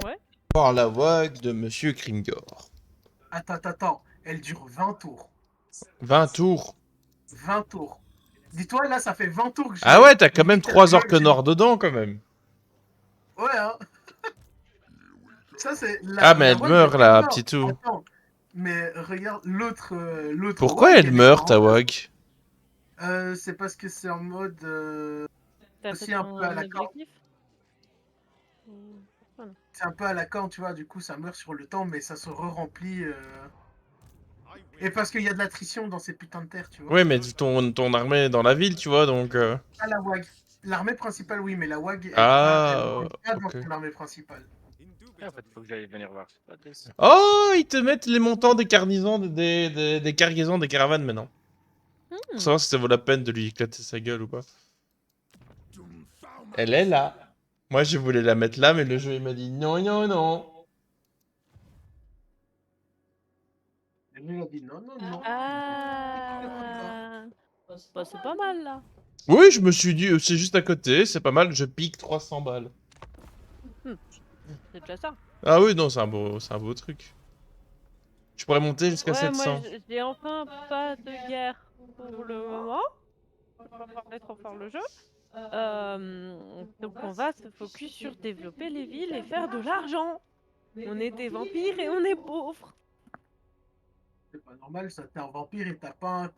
B: Ouais.
A: Par la voix de Monsieur Kringor.
D: Attends, elle dure 20 tours.
A: 20 tours.
D: 20 tours. Dis-toi, là, ça fait 20 tours que j'ai.
A: Ah ouais, t'as quand même 3
D: littéralement,
A: orques noirs dedans, quand même.
D: Ouais, hein. Ça, c'est.
A: Ah, mais elle
D: WAG,
A: meurt,
D: elle
A: la
D: meurt.
A: petite tout.
D: Attends, mais regarde l'autre.
A: Pourquoi
D: WAG,
A: elle
D: est
A: meurt, ta
D: en mode-
A: wag?
D: C'est parce que c'est en mode.
B: T'as
D: Aussi
B: fait
D: un
B: ton
D: peu à la corde.
B: objectif? Voilà.
D: C'est un peu à la corne, tu vois, du coup ça meurt sur le temps, mais ça se re-remplit. Et parce qu'il y a de l'attrition dans ces putains de terres, tu vois.
A: Ouais, mais ton armée est dans la ville, tu vois, donc...
D: Ah, la WAG. L'armée principale, oui, mais la WAG, elle
A: Ah,
D: rentre pas dans
A: ok.
D: son armée principale.
C: En fait, faut que j'aille venir voir. C'est pas triste.
A: Oh, ils te mettent les montants des cargaisons, des cargaisons, des caravanes, maintenant. Pour savoir si ça vaut la peine de lui éclater sa gueule ou pas. Elle est là. Moi, je voulais la mettre là, mais le jeu, il m'a dit non, non, non.
D: Et lui, il a dit non, non, non.
B: Ah. Bah, c'est pas mal là.
A: Oui, je me suis dit, c'est juste à côté, c'est pas mal, je pique 300 balles.
B: C'est déjà ça.
A: Ah oui, non, c'est un beau truc. Je pourrais monter jusqu'à
B: Ouais, moi
A: 700.
B: j'ai enfin pas de guerre pour le moment. Je vais pas parler trop fort le jeu. Donc on va se focus sur développer les villes et faire de l'argent. On est des vampires et on est pauvres.
D: C'est pas normal, ça, t'es un vampire et t'as pas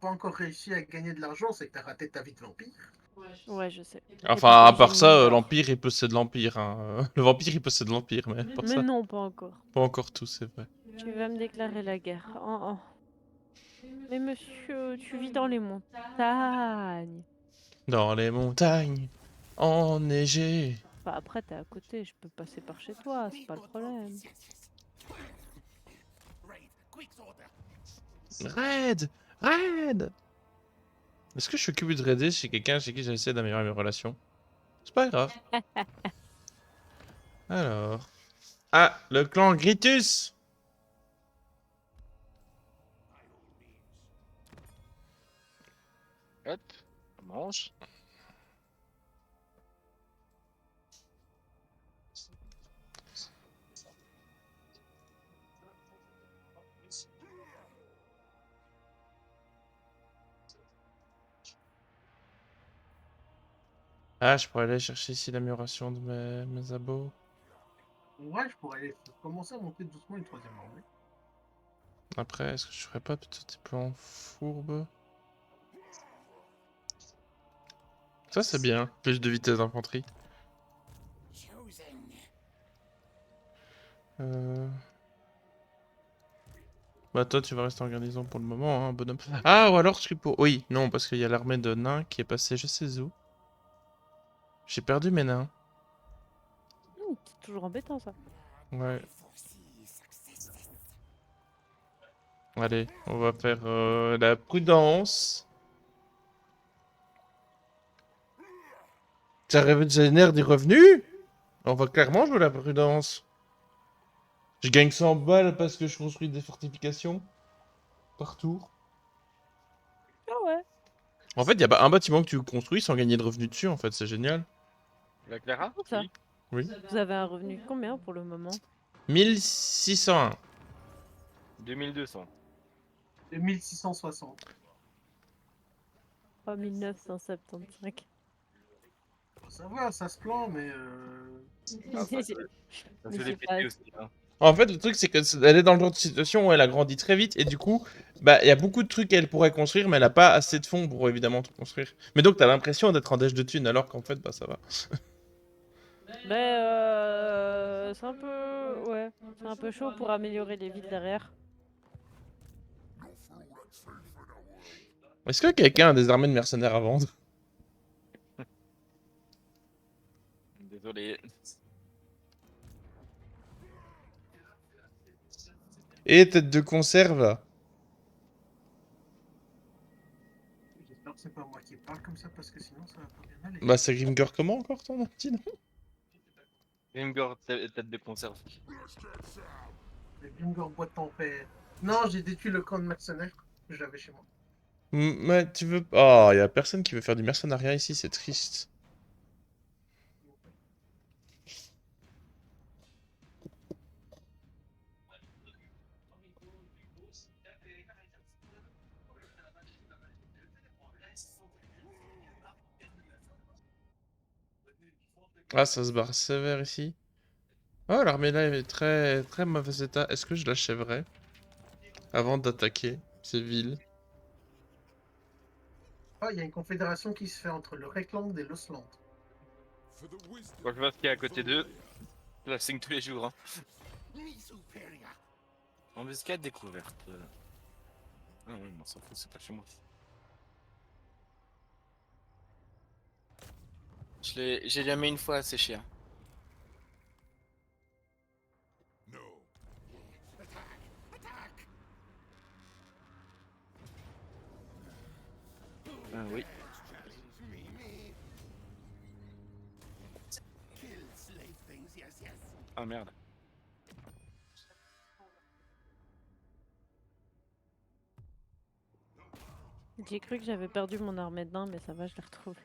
D: encore réussi à gagner de l'argent, c'est que t'as raté ta vie de vampire.
B: Ouais, je sais.
A: Enfin, à
B: J'ai
A: part
B: mis
A: ça,
B: l'or.
A: l'Empire, il possède l'Empire. Hein. Le vampire, il possède l'Empire, mais pour
B: Mais
A: ça,
B: non, pas encore.
A: pas encore tout, c'est vrai.
B: Tu vas me déclarer la guerre. Oh, oh. Mais monsieur, tu vis dans les montagnes.
A: Dans les montagnes, enneigées.
B: Bah après, t'es à côté, je peux passer par chez toi, c'est pas le problème.
E: Raid, quick order.
A: Raid! Raid! Est-ce que je suis occupé de raider chez quelqu'un chez qui j'essaie d'améliorer mes relations? C'est pas grave. Alors... Ah, le clan Gritus!
C: Hop, on mange.
A: Ah, je pourrais aller chercher ici l'amélioration de mes abos.
D: Ouais, je pourrais commencer à monter doucement une troisième armée.
A: Après, est-ce que je ferais pas peut-être des plans fourbes? Ça, c'est bien. Plus de vitesse d'infanterie.
E: Choosing.
A: Euh... Bah toi, tu vas rester en garnison pour le moment, hein, bonhomme. Ah, ou alors je suis pour... Oui, non, parce qu'il y a l'armée de nains qui est passée je sais où. J'ai perdu mes nains.
B: C'est toujours embêtant ça.
A: Ouais.
E: Foresee successes.
A: Allez, on va faire la prudence. Ça génère des revenus? On va clairement jouer la prudence. Je gagne 100 balles parce que je construis des fortifications. Par tour.
B: Ah ouais.
A: En fait, il y a pas un bâtiment que tu construis sans gagner de revenus dessus, en fait, c'est génial.
C: La Clara?
B: Où ça?
C: Oui.
A: Oui.
B: Vous avez un revenu de combien pour le moment?
A: 1601.
C: 2200.
D: Et 1660.
B: 3975.
D: Ça va, ça se plante, mais
C: Ah, ça
B: Mais
C: se
B: c'est
C: fait
B: pas-
C: péter aussi. Hein.
A: En fait, le truc, c'est qu'elle est dans le genre de situation où elle a grandi très vite, et du coup, bah, il y a beaucoup de trucs qu'elle pourrait construire, mais elle a pas assez de fonds pour évidemment tout construire. Mais donc, t'as l'impression d'être en dèche de thunes, alors qu'en fait, bah, ça va.
B: c'est un peu... Ouais, c'est un peu chaud pour améliorer les villes derrière.
A: Est-ce que quelqu'un a des armées de mercenaires à vendre?
C: Désolé.
A: Et tête de conserve, là.
D: j'espère que c'est pas moi qui parle comme ça parce que sinon ça va pas bien aller.
A: Bah, c'est Grimgor comment encore, ton petit nom?
C: Grimgor, tête de conserve.
D: Le Grimgor boîte tempête. Non, j'ai détruit le camp de mercenaires que j'avais chez moi.
A: Mais tu veux... Oh, y a personne qui veut faire du mercenariat ici, c'est triste. Ah, ça se barre sévère ici. Oh, l'armée là est très très mauvais état. Est-ce que je l'achèverai avant d'attaquer ces villes?
D: Ah, il y a une confédération qui se fait entre le Rekland et l'Osland.
C: Quand je vois ce qu'il y a à côté d'eux, je la signe tous les jours. Hein.
E: Me superior.
C: Embuscade découverte. Ah oui, on s'en fout, c'est pas chez moi. J'ai jamais une fois séché. Hein.
E: No. Attack. Attack.
C: Oui.
E: Me. Kill slave things. Yes, yes.
C: Ah merde.
B: J'ai cru que j'avais perdu mon armée de nains, mais ça va, je l'ai retrouvée.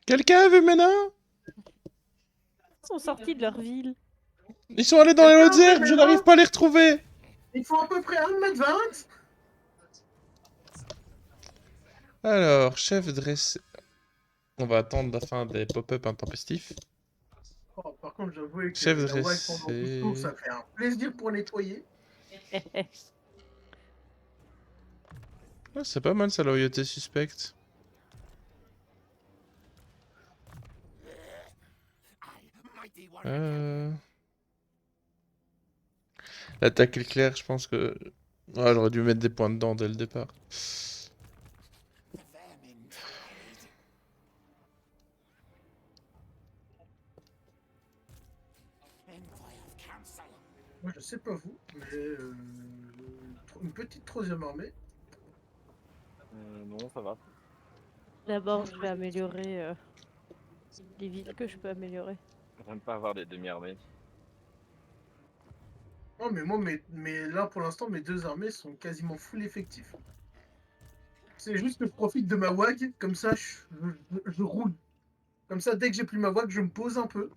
A: Quelqu'un a vu mes nains?
B: Ils sont sortis de leur ville.
A: Ils sont allés dans les hautes herbes, je n'arrive pas à les retrouver.
D: Il faut à peu près 1m20.
A: Alors, chef dressé... On va attendre la fin des pop-up intempestifs.
D: Oh, par contre, j'avoue que
A: Chef
D: la wipe pendant tout
A: dressé...
D: le tour, ça fait un plaisir pour nettoyer.
A: Ah, c'est pas mal sa loyauté suspecte.
E: Mighty warrior.
A: L'attaque éclair, je pense que... Ah, j'aurais dû mettre des points dedans dès le départ.
E: The vermin tide. Envoy of council.
D: Moi, je sais pas vous, mais une petite troisième armée.
C: Non, ça va.
B: D'abord, je vais améliorer les villes que je peux améliorer.
C: J'aime pas avoir des demi-armées.
D: Oh, mais moi, mais là, pour l'instant, mes deux armées sont quasiment full effectifs. C'est juste que je profite de ma WAG, comme ça, je roule. Comme ça, dès que j'ai plus ma WAG, je me pose un peu.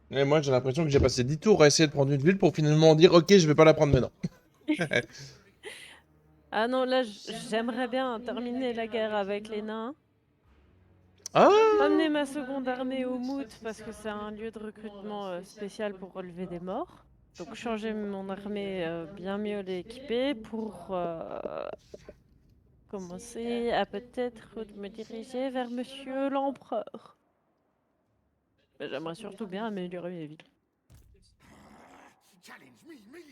A: Et moi, j'ai l'impression que j'ai passé 10 tours à essayer de prendre une ville pour finalement dire « Ok, je vais pas la prendre maintenant. »
B: Ah non, là, j'aimerais bien terminer la guerre avec les nains.
A: Ah!
B: Ramener ma seconde armée au Moot parce que c'est un lieu de recrutement spécial pour relever des morts. Donc changer mon armée bien mieux l'équiper pour commencer à peut-être me diriger vers Monsieur l'Empereur. Mais j'aimerais surtout bien améliorer mes villes.
E: Challenge me, me.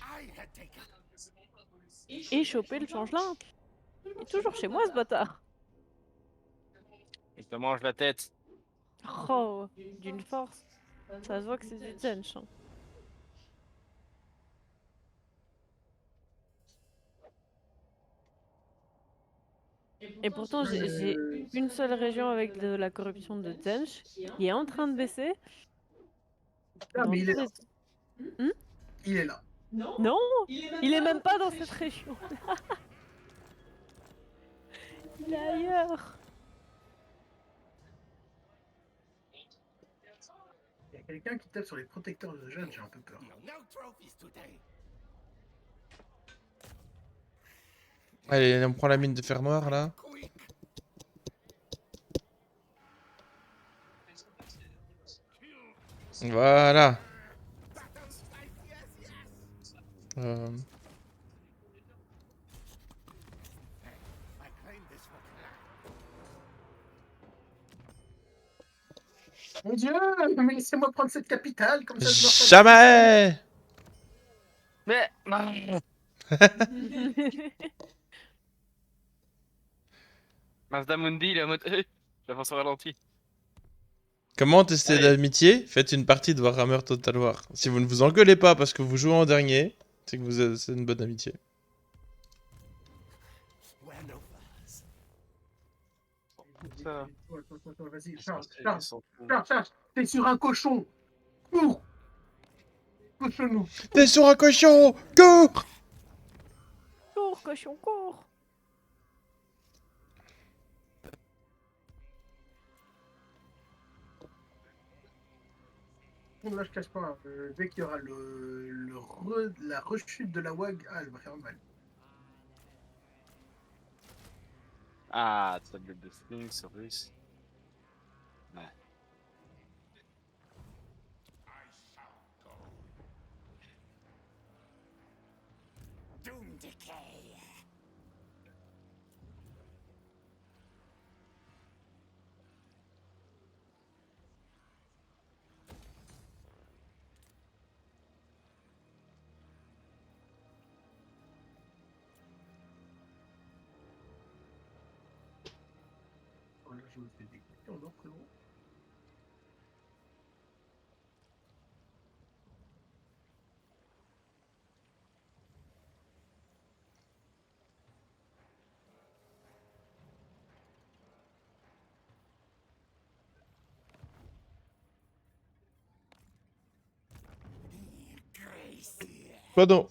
E: I had taken.
B: Et choper le changelin. Il est toujours chez moi ce bâtard.
C: Il te mange la tête.
B: Oh, d'une force. Ça se voit que c'est du Zench. Hein. Et pourtant, j'ai une seule région avec de la corruption de Zench qui est en train de baisser.
D: Ah,
B: Dans
D: mais il est
B: tous
D: là.
B: les-
D: Il est là.
B: Non, il est même pas dans cette région. Il est ailleurs.
D: Il y a quelqu'un qui tape sur les protecteurs de jeunes, j'ai un peu peur.
E: No, no trophies today.
A: Allez, on prend la mine de fer noir là.
E: Quick.
A: Voilà.
E: Battle snipe, yes, yes.
A: Euh,
E: I claim this for Kalak.
D: Mon Dieu, mais laissez-moi prendre cette capitale, comme ça je meurs pas.
A: Jamais!
C: Mais. Mazda Mundi, il est en mode. J'avance au ralenti.
A: Comment tester
C: Allez.
A: l'amitié? Faites une partie de Warhammer Total War. Si vous ne vous engueulez pas parce que vous jouez en dernier, c'est que c'est une bonne amitié.
E: Wear no furs.
C: Ça.
D: Attends, vas-y,
C: Ils
D: charge,
C: sont-
D: charge,
C: ils sont fous.
D: charge. T'es sur un cochon. Cours. Cochonou.
A: T'es sur un cochon! Cours!
B: Cours, cochon, cours.
D: Bon, là, je cache pas. Dès qu'il y aura la rechute de la WAG, ah, elle va faire mal.
C: Ah, tablette de Sphinx sur russe. Ouais.
E: Doom decay.
D: Oh, là, je me fais découper en or, frérot.
E: Gracie.
A: Pardon.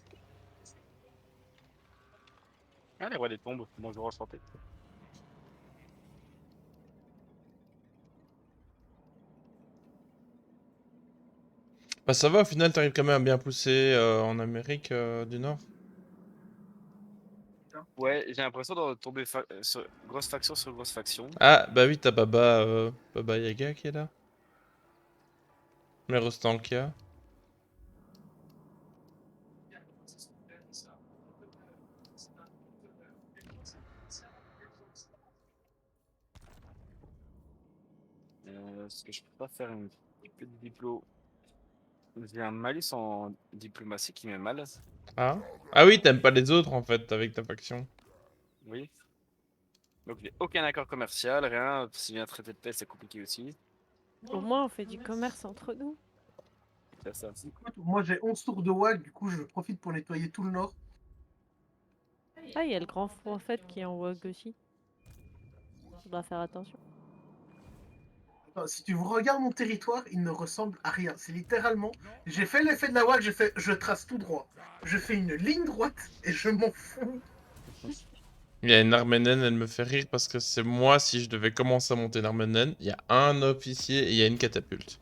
C: Ah, les rois des tombes, bonjour enchanté.
A: Bah ça va, au final, t'arrives quand même à bien pousser en Amérique du Nord.
C: Ouais, j'ai l'impression de tomber sur grosse faction sur grosse faction.
A: Ah, bah oui, t'as Baba Yaga qui est là. Merostankia.
C: Est-ce que je peux pas faire un petit peu de diplo? J'ai un malus en diplomatie qui met mal.
A: Ah? Ah oui, t'aimes pas les autres en fait avec ta faction.
C: Oui. Donc j'ai aucun accord commercial, rien. Si vient traiter de paix, c'est compliqué aussi.
B: Au moins, on fait du commerce entre nous.
C: C'est ça.
D: Écoute, moi, j'ai 11 tours de WAG, du coup, je profite pour nettoyer tout le nord.
B: Ah, il y a le grand prophète qui est en WOG aussi. On doit faire attention.
D: Attends, si tu regardes mon territoire, il ne ressemble à rien. C'est littéralement, j'ai fait l'effet de la WAG, je trace tout droit. Je fais une ligne droite et je m'en fous.
A: Il y a une Arménienne, elle me fait rire parce que c'est moi, si je devais commencer à monter une Arménienne, il y a un officier et il y a une catapulte.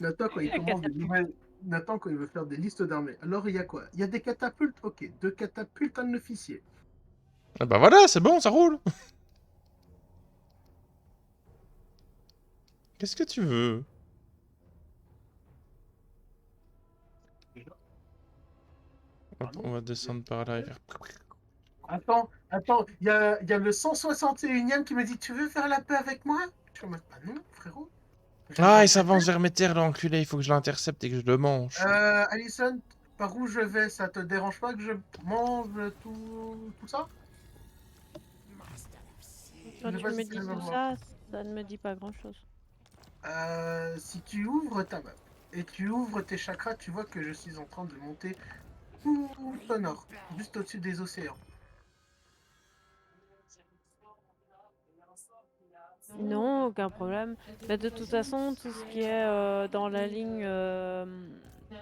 D: Là, toi, quand il commence des nouvelles, Nathan, quand il veut faire des listes d'armées, alors il y a quoi? Il y a des catapultes, ok. 2 catapultes, un officier.
A: Ah bah voilà, c'est bon, ça roule. Qu'est-ce que tu veux? Hop,
D: Pardon?
A: on va descendre par là et faire...
D: Attends, il y a le 161e qui me dit tu veux faire la paix avec moi? Je suis en mode, bah non, frérot. J'ai
A: Ah,
D: besoin
A: il
D: de ta paix.
A: s'avance vers mes terres, l'enculé. Il faut que je l'intercepte et que je le mange.
D: Alison, par où je vais? Ça te dérange pas que je mange tout ça?
E: Master of Sea.
B: Quand
D: Je sais
B: tu
D: pas
B: me
D: si c'est
B: dis
D: la
B: tout
D: même voie.
B: ça, ça ne me dit pas grand-chose.
D: Si tu ouvres ta map et tu ouvres tes chakras, tu vois que je suis en train de monter tout au nord, juste au-dessus des océans.
B: Non, aucun problème. Mais de toute façon, tout ce qui est dans la ligne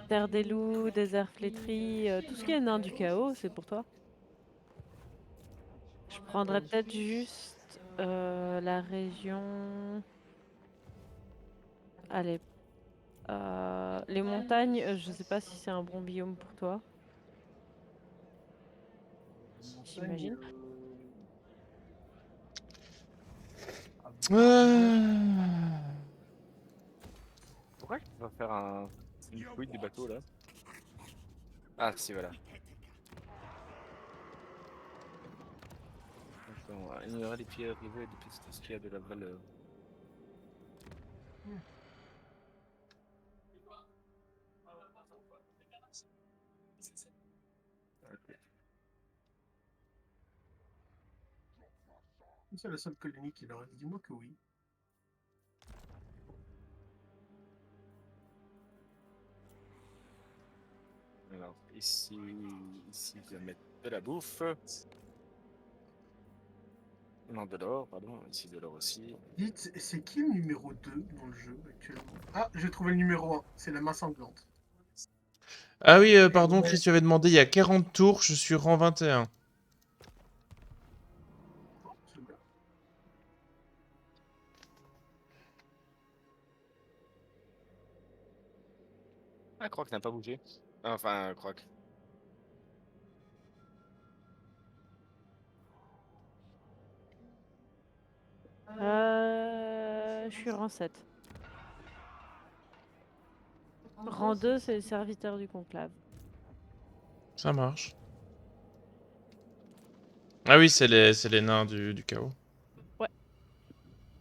B: Terre des Loups, désert flétri, tout ce qui est nain du chaos, c'est pour toi. Je prendrais peut-être juste la région. Allez, les montagnes, je sais pas si c'est un bon biome pour toi, j'imagine.
C: Pourquoi tu vas faire une fouille des bateaux là? Ah, si, voilà. Attends, on va ignorer les pierres rivaux et des petites qu'il y a de la valeur. Ok.
D: C'est la seule colonie qui leur a dit, dis-moi que oui.
C: Alors, ici, je vais mettre de la bouffe. Non, de l'or, pardon. Ici, de l'or aussi.
D: Dites, c'est qui le numéro 2 dans le jeu actuellement? Ah, j'ai trouvé le numéro 1, c'est la main sanglante.
A: Ah oui, pardon,
D: Ouais.
A: Chris, tu avais demandé il y a 40 tours, je suis rang 21.
D: Oh, celui-là.
C: Ah, Croc n'a pas bougé. Enfin, Croc.
B: Je suis rang 7. Rang 2, c'est le serviteur du conclave.
A: Ça marche. Ah oui, c'est les nains du chaos.
B: Ouais.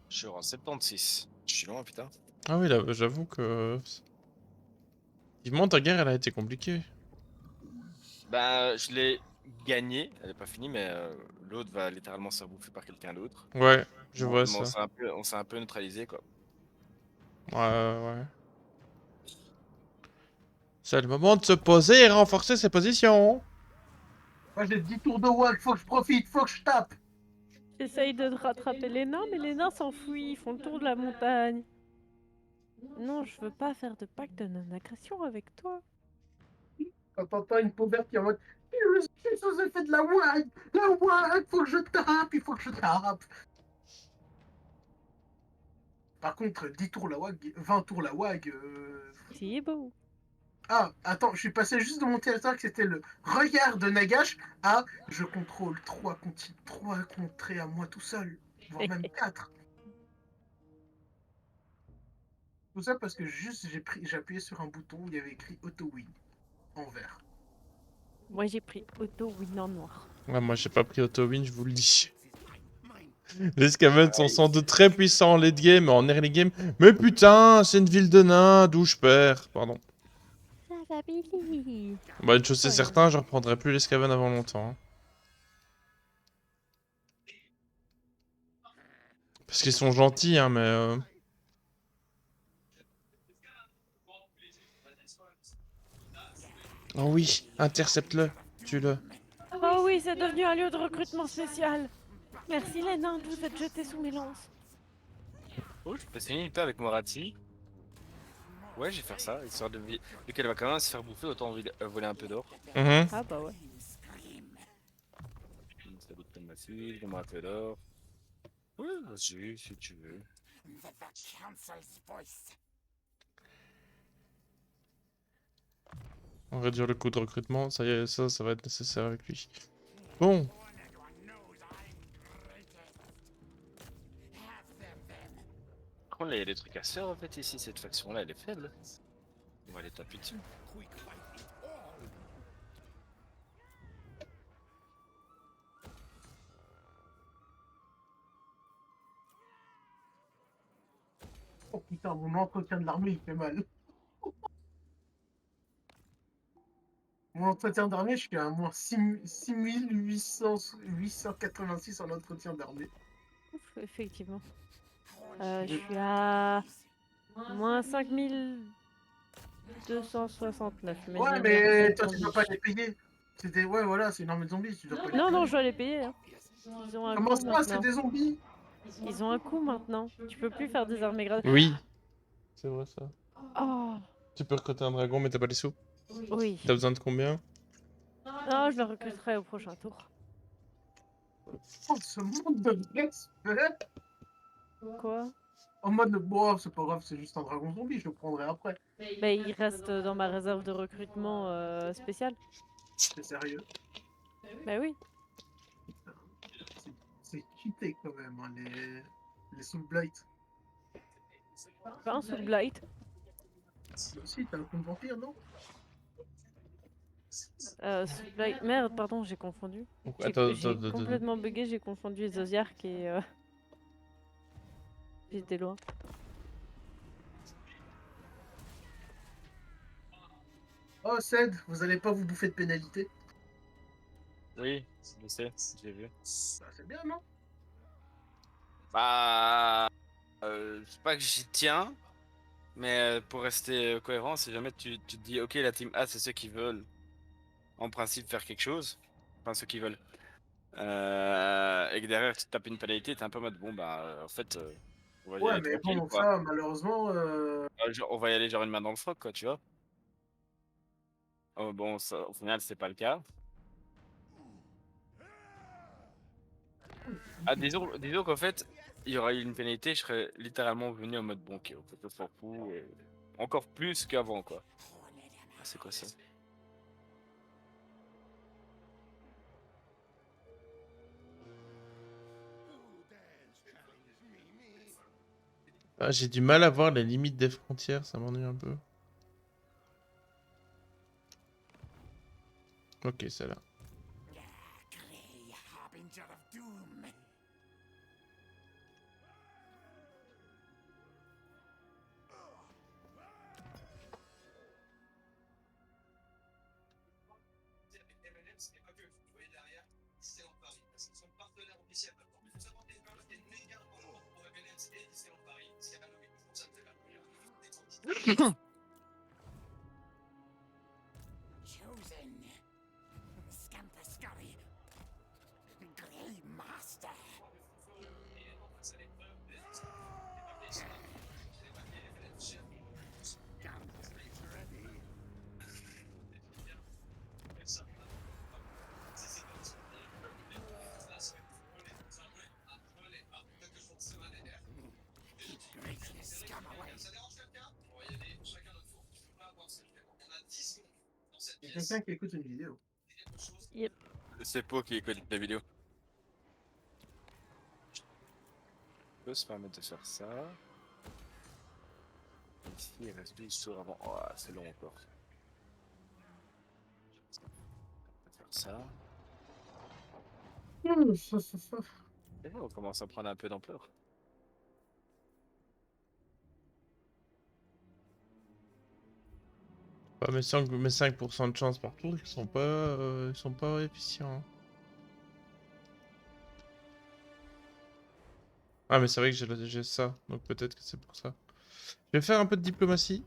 C: Je suis en 76. Je suis loin, putain.
A: Ah oui, là, j'avoue que... Effectivement, ta guerre, elle a été compliquée.
C: Bah, je l'ai gagné. Elle est pas finie, mais l'autre va littéralement se faire bouffer par quelqu'un d'autre.
A: Ouais, je
C: Bon,
A: vois
C: mais
A: ça.
C: on s'est un peu neutralisé, quoi.
A: Ouais, ouais. C'est le moment de se poser et renforcer ses positions.
D: Moi j'ai 10 tours de wall, faut que je profite, faut que je tape.
B: J'essaye de rattraper les nains, mais les nains s'enfuient, ils font le tour de la montagne. Non, je veux pas faire de pacte de non-agression avec toi.
D: Quand t'entends une pauvre qui est en mode je suis sous effet de la wag, faut que je tape, il faut que je tape. Par contre, 10 tours la wag, 20 tours la wag.
B: C'est beau.
D: Ah, attends, je suis passé juste de mon territoire que c'était le regard de Nagash à je contrôle 3 contrées à moi tout seul, voire même 4. Tout ça parce que juste j'ai appuyé sur un bouton où il y avait écrit Auto Win en vert.
B: Moi, j'ai pris auto win en noir.
A: Ouais, moi, j'ai pas pris auto-win, je vous le dis. Les Scavens sont sans doute très puissants en late game, en early game. Mais putain, c'est une ville de nains, d'où je perds. Pardon.
B: Ça va, Billy.
A: Bah, une chose c'est
B: Ouais.
A: certain, je reprendrai plus les Skaven avant longtemps. Hein. Parce qu'ils sont gentils, hein, mais... Oh oui, intercepte-le, tue-le.
B: Oh oui, c'est devenu un lieu de recrutement spécial. Merci les nains de vous être jetés sous mes lances.
C: Oh, je peux essayer une paix avec Morati. Ouais, je vais faire ça, histoire vu qu'elle va quand même se faire bouffer, autant voler un peu d'or.
A: Mhm.
B: Ah bah ouais.
C: Ça doit être massif, donne-moi un peu d'or. Oui, vas-y, si tu veux.
E: The council's voice.
A: On réduire le coût de recrutement, ça y est, ça va être nécessaire avec lui. Bon,
C: Par contre, là, il y a des trucs à se faire en fait ici. Cette faction-là, elle est faible. On va les taper dessus.
D: Oh putain, mon entretien de l'armée, il fait mal. Mon entretien d'armée, je suis à moins 6886 en entretien d'armée.
B: Ouf, effectivement. Je suis à moins 5269. Mais
D: Ouais,
B: j'ai une armée
D: mais
B: de
D: toi, tu dois
B: zombies.
D: pas les payer. C'était, ouais, voilà, c'est une armée de zombies, tu dois pas les
B: Non,
D: payer.
B: non, je dois les payer. Hein. Ils ont un
D: Comment
B: coût
D: ça, c'est
B: maintenant.
D: des zombies?
B: Ils ont un coût maintenant. Tu peux plus faire des armées gratuites.
A: oui. C'est vrai ça.
B: Oh,
A: Tu peux recruter un dragon, mais t'as pas les sous.
B: oui.
A: T'as besoin de combien?
B: Non, je le recruterai au prochain tour.
D: Oh, ce monde de respect.
B: Quoi?
D: En mode, bon, c'est pas grave, c'est juste un dragon zombie, je le prendrai après.
B: Bah, il reste dans ma réserve de recrutement spéciale.
D: C'est sérieux.
B: Bah oui.
D: C'est cheaté quand même, hein, les Soul Blight.
B: Pas un sous blight.
D: Si, t'as un compte vampire, non?
B: Sous blight. Merde, pardon, j'ai confondu.
A: Attends,
B: J'ai complètement bugué, j'ai confondu Zodiac et. J'étais loin.
D: Oh, Ced, vous allez pas vous bouffer de pénalité?
C: Oui, je sais, j'ai vu.
D: Bah, c'est bien, non?
C: Bah, c'est pas que j'y tiens, mais pour rester cohérent, si jamais tu te dis, ok, la team A, c'est ceux qui veulent, en principe, faire quelque chose, enfin ceux qui veulent, et que derrière tu te tapes une pénalité, t'es un peu en mode, bon, bah, en fait, on va y
D: Ouais,
C: aller
D: mais
C: tranquille,
D: bon,
C: quoi.
D: ça, malheureusement,
C: Genre, on va y aller genre une main dans le froc, quoi, tu vois. Oh, bon, ça, au final, c'est pas le cas. Ah, disons qu'en fait, il y aura eu une pénalité, je serais littéralement venu en mode bon, ok, on fait le s'en fout, encore plus qu'avant, quoi. Ah, c'est quoi ça?
A: Ah, j'ai du mal à voir les limites des frontières, ça m'ennuie un peu. Ok, c'est là.
E: Grey harbinger of doom. Chosen. Scampascurry. Grey Master. Gauntlet ready. Greatness scum away.
D: il y a quelqu'un qui écoute une vidéo.
B: Yep.
C: C'est Pau qui écoute la vidéo. Je peux se permettre de faire ça. Ici, il reste 12 tours avant. Oh, c'est long encore. On va faire ça. Et là, on commence à prendre un peu d'ampleur.
A: Ouais, mais 5% de chance par tour, ils sont pas efficients. Hein. Ah, mais c'est vrai que j'ai ça, donc peut-être que c'est pour ça. Je vais faire un peu de diplomatie.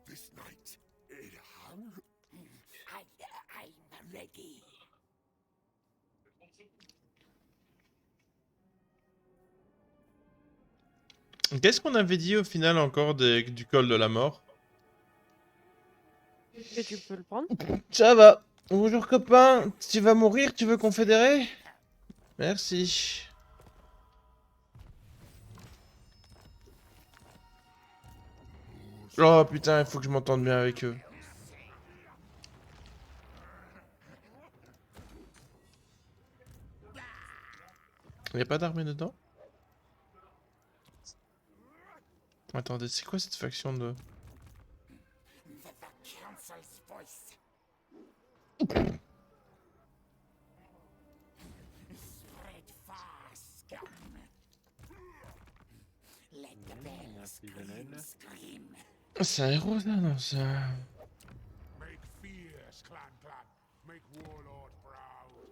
E: This night, it hung. I'm ready.
A: Qu'est-ce qu'on avait dit au final encore du col de la mort?
B: Que tu peux le prendre.
A: Ça va. Bonjour copain, tu vas mourir, tu veux confédérer? Merci. Oh putain, il faut que je m'entende bien avec eux. Il a pas d'armée dedans? Attendez, c'est quoi cette faction de...
E: The council's voice. Spread far, scum. Let the bells scream.
A: C'est un héros ça, non ça...
E: Make fierce, clan. Make warlord proud.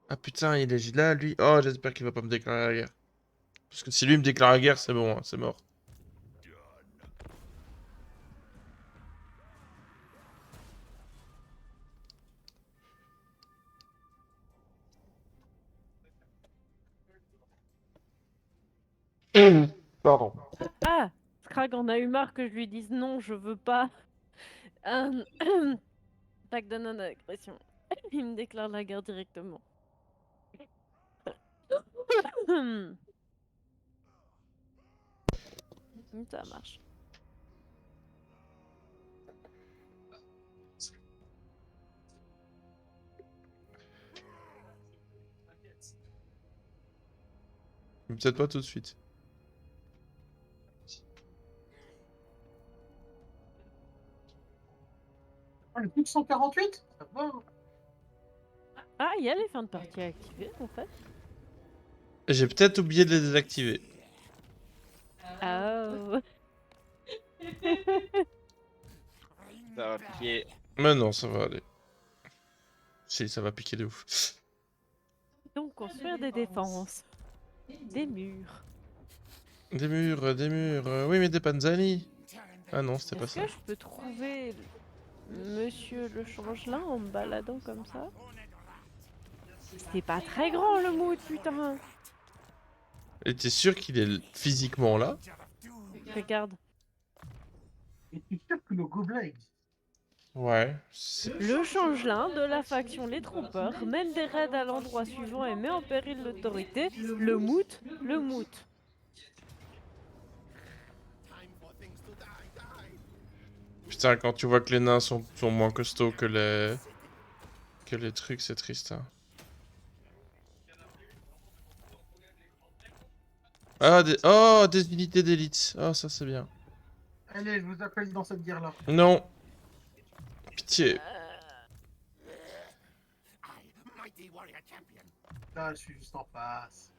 A: Ah putain, il est là, lui. Oh, j'espère qu'il va pas me déclarer la guerre. Parce que si lui me déclare la guerre, c'est bon, hein, c'est mort. Pardon.
B: Ah, Scrag en a eu marre que je lui dise non, je veux pas. Euh, Attaque de non-agression. Il me déclare la guerre directement. Ça marche.
A: Mais peut-être pas tout de suite.
D: On est plus de 148? Ça va.
B: Ah, il y a les fins de partie activées en fait.
A: J'ai peut-être oublié de les désactiver.
B: Oh.
C: Ça va piquer.
A: Mais non, ça va aller. Si, ça va piquer de ouf.
B: Donc construire des défenses. Des murs.
A: Des murs, des murs. Oui, mais des panzani. Ah non, c'était pas
B: Est-ce
A: ça.
B: que je peux trouver Monsieur le changelin en me baladant comme ça? C'est pas très grand le mood, putain!
A: Et t'es sûr qu'il est physiquement là?
B: Regarde.
D: Et tu es sûr que nos gobelins existent?
A: Ouais.
B: Le changelin de la faction Les Trompeurs mène des raids à l'endroit suivant et met en péril l'autorité. Le mout.
A: Putain, quand tu vois que les nains sont moins costauds que les trucs, c'est triste. Hein. Ah, des unités d'élite. Ah, ça c'est bien.
D: Allez, je vous appelle dans cette guerre-là.
A: Non. Pitié.
E: Mighty warrior champion.
D: Là, je suis juste en face.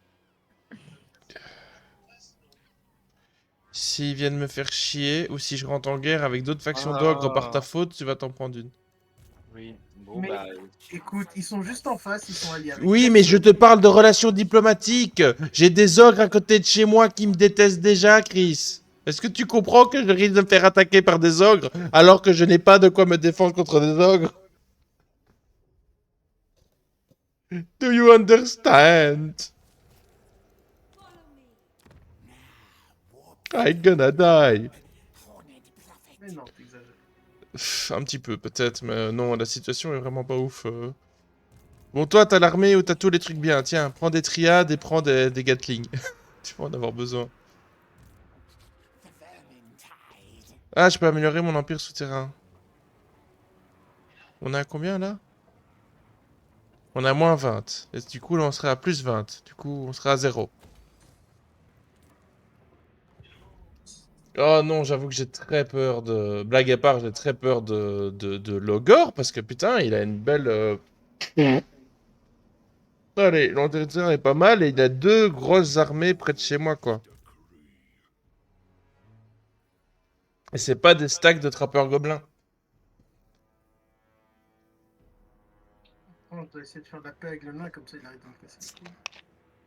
A: S'ils viennent me faire chier, ou si je rentre en guerre avec d'autres factions d'ogres par ta faute, tu vas t'en prendre une.
C: Oui. Bon,
D: Mais-
C: bah.
D: Écoute, ils sont juste en face, ils sont alliés avec
A: Oui,
D: elle.
A: mais je te parle de relations diplomatiques. J'ai des ogres à côté de chez moi qui me détestent déjà, Chris. Est-ce que tu comprends que je risque de me faire attaquer par des ogres alors que je n'ai pas de quoi me défendre contre des ogres? Do you understand? I'm gonna die.
D: Mais non, t'exagères.
A: Un petit peu, peut-être, mais non, la situation est vraiment pas ouf. Bon, toi, t'as l'armée ou t'as tous les trucs bien. Tiens, prends des triades et prends des Gatling. Tu vas en avoir besoin. Ah, je peux améliorer mon empire souterrain. On a combien, là? On a moins 20. Et du coup, là, on serait à plus 20. Du coup, on serait à 0. Oh non, j'avoue que j'ai très peur de... Blague à part, j'ai très peur de Logor, parce que putain, il a une belle... Allez, l'entretien est pas mal, et il a 2 grosses armées près de chez moi, quoi. Et c'est pas des stacks de trappeurs gobelins.
D: On doit essayer de faire de la paix avec le nain, comme ça il arrête de me casser les couilles.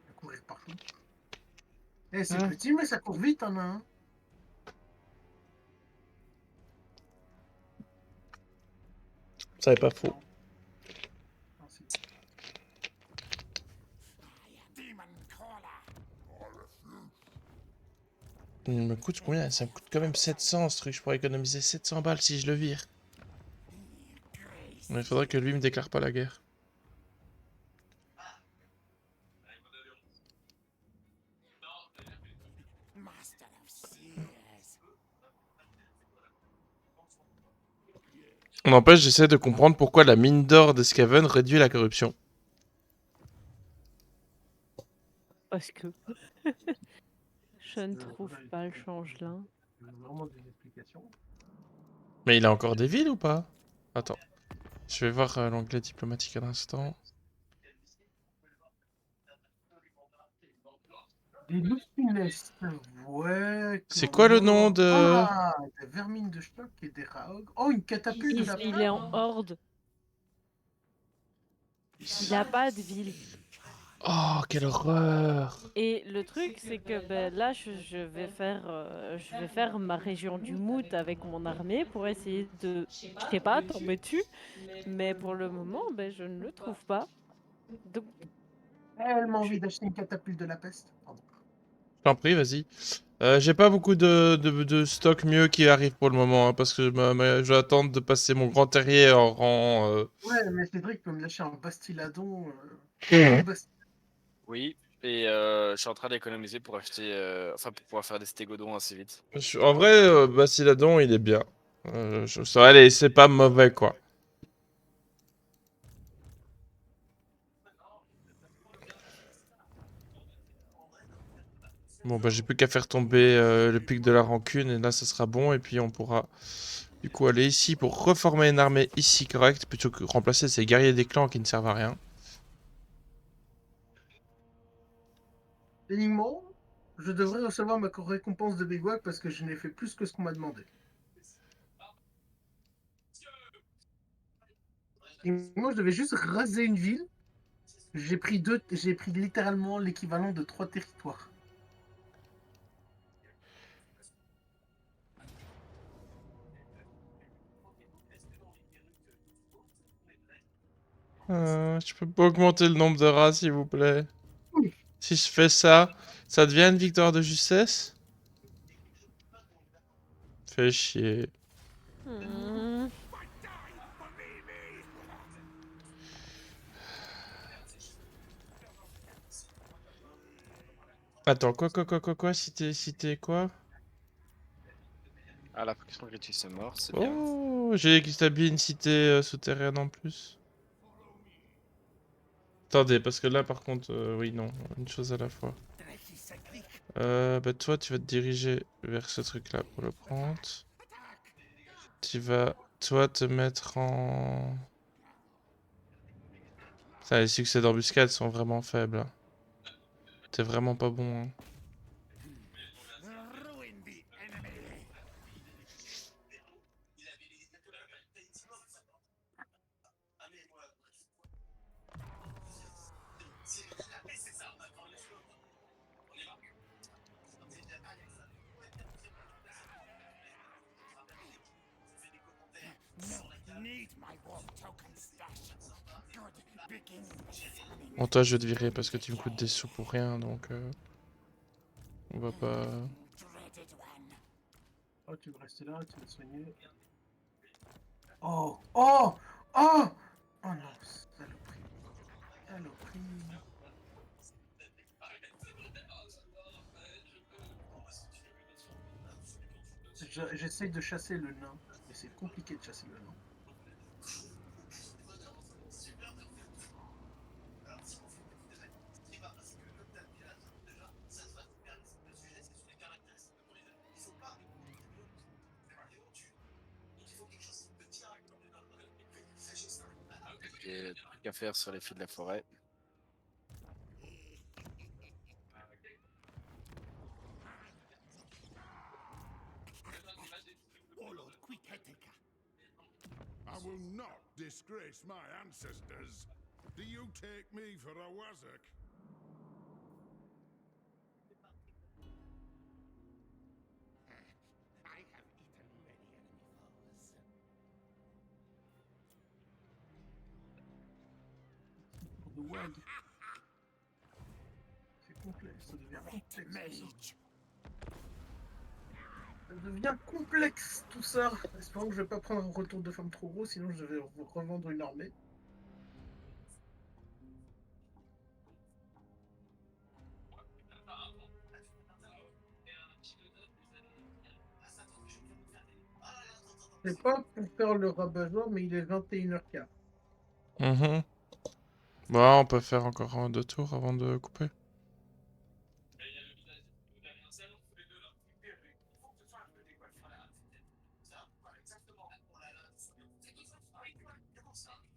D: Il va courir partout. Eh, c'est petit, mais ça court vite, un nain.
A: Ça est pas faux.
D: Ah, c'est-
E: Demon caller.
A: Il me coûte combien? Ça me coûte quand même 700 ce truc. Je pourrais économiser 700 balles si je le vire. Mais il faudrait que lui me déclare pas la guerre.
E: Master of Seers.
A: On n'empêche, j'essaie de comprendre pourquoi la mine d'or de Skaven réduit la corruption.
B: Parce que je ne trouve pas le changelin.
D: Vraiment des explications.
A: Mais il a encore des villes ou pas? Attends. Je vais voir l'onglet diplomatique un instant.
D: Des loups funestes. Ouais.
A: C'est quoi le nom de...
D: Ah, des vermines de stock et des raog. Oh, une catapulte de la
B: Il est en horde. Il a pas de ville.
A: Oh, quelle horreur!
B: Et le truc, c'est que ben, là, je vais faire ma région du Mout avec mon armée pour essayer de, je sais pas, tomber dessus. Mais pour le moment, ben, je ne le trouve pas. Donc,
D: tellement envie d'acheter une catapulte de la peste. Pardon.
A: Je t'en prie, vas-y. J'ai pas beaucoup de stock mieux qui arrive pour le moment, hein, parce que je vais attendre de passer mon grand terrier en rang...
D: Ouais, mais Cédric peut me lâcher un bastiladon.
A: Mhm.
C: Oui, et je suis en train d'économiser pour acheter, enfin pour pouvoir faire des stégodons assez vite.
A: En vrai, Bastiladon, il est bien. Allez, c'est pas mauvais, quoi. Bon, bah, j'ai plus qu'à faire tomber le pic de la rancune, et là, ça sera bon, et puis on pourra, du coup, aller ici pour reformer une armée ici correcte, plutôt que remplacer ces guerriers des clans qui ne servent à rien.
D: Techniquement, je devrais recevoir ma récompense de Bigwag parce que je n'ai fait plus que ce qu'on m'a demandé. Et moi, je devais juste raser une ville. J'ai pris littéralement l'équivalent de 3 territoires.
A: Je peux pas augmenter le nombre de rats, s'il vous plaît.
D: Oui.
A: Si je fais ça, ça devient une victoire de justesse? Fais chier.
B: hmm,
A: Attends, quoi, si t'es quoi?
C: Ah, la faction Gritus est mort, c'est bien.
A: Oh, j'ai établi une cité souterraine en plus. Attendez, parce que là, par contre, oui, non, une chose à la fois. Bah toi, tu vas te diriger vers ce truc-là pour le prendre. Tu vas, toi, te mettre en... Ça, les succès d'embuscade sont vraiment faibles, hein. T'es vraiment pas bon, hein.
E: Ruin the enemy. No need my war token stash. Good beginnings.
A: Bon, toi, je vais te virer parce que tu me coûtes des sous pour rien, donc... on va pas...
E: Dreaded one.
D: Oh, tu veux rester là, tu vas te soigner. Oh, oh, oh! Oh non, saloperie. Saloperie. J'essaye de chasser le nain, mais c'est compliqué de chasser le nain.
C: J'ai des trucs à faire sur les fils de la forêt.
E: Warlord Quick-Hetica.
F: I will not disgrace my ancestors. Do you take me for a wazzock?
E: I have eaten many enemy foes.
D: Pour de WAG. C'est complet, ça devient
E: Red
D: complexe.
E: Mage.
D: Ça devient complexe tout ça. Espérons que je vais pas prendre un retour de femme trop gros, sinon je vais revendre une armée. C'est pas pour faire le rabat-joie, mais il est 21h15.
A: Mhm. Bon, on peut faire encore un deux tours avant de couper.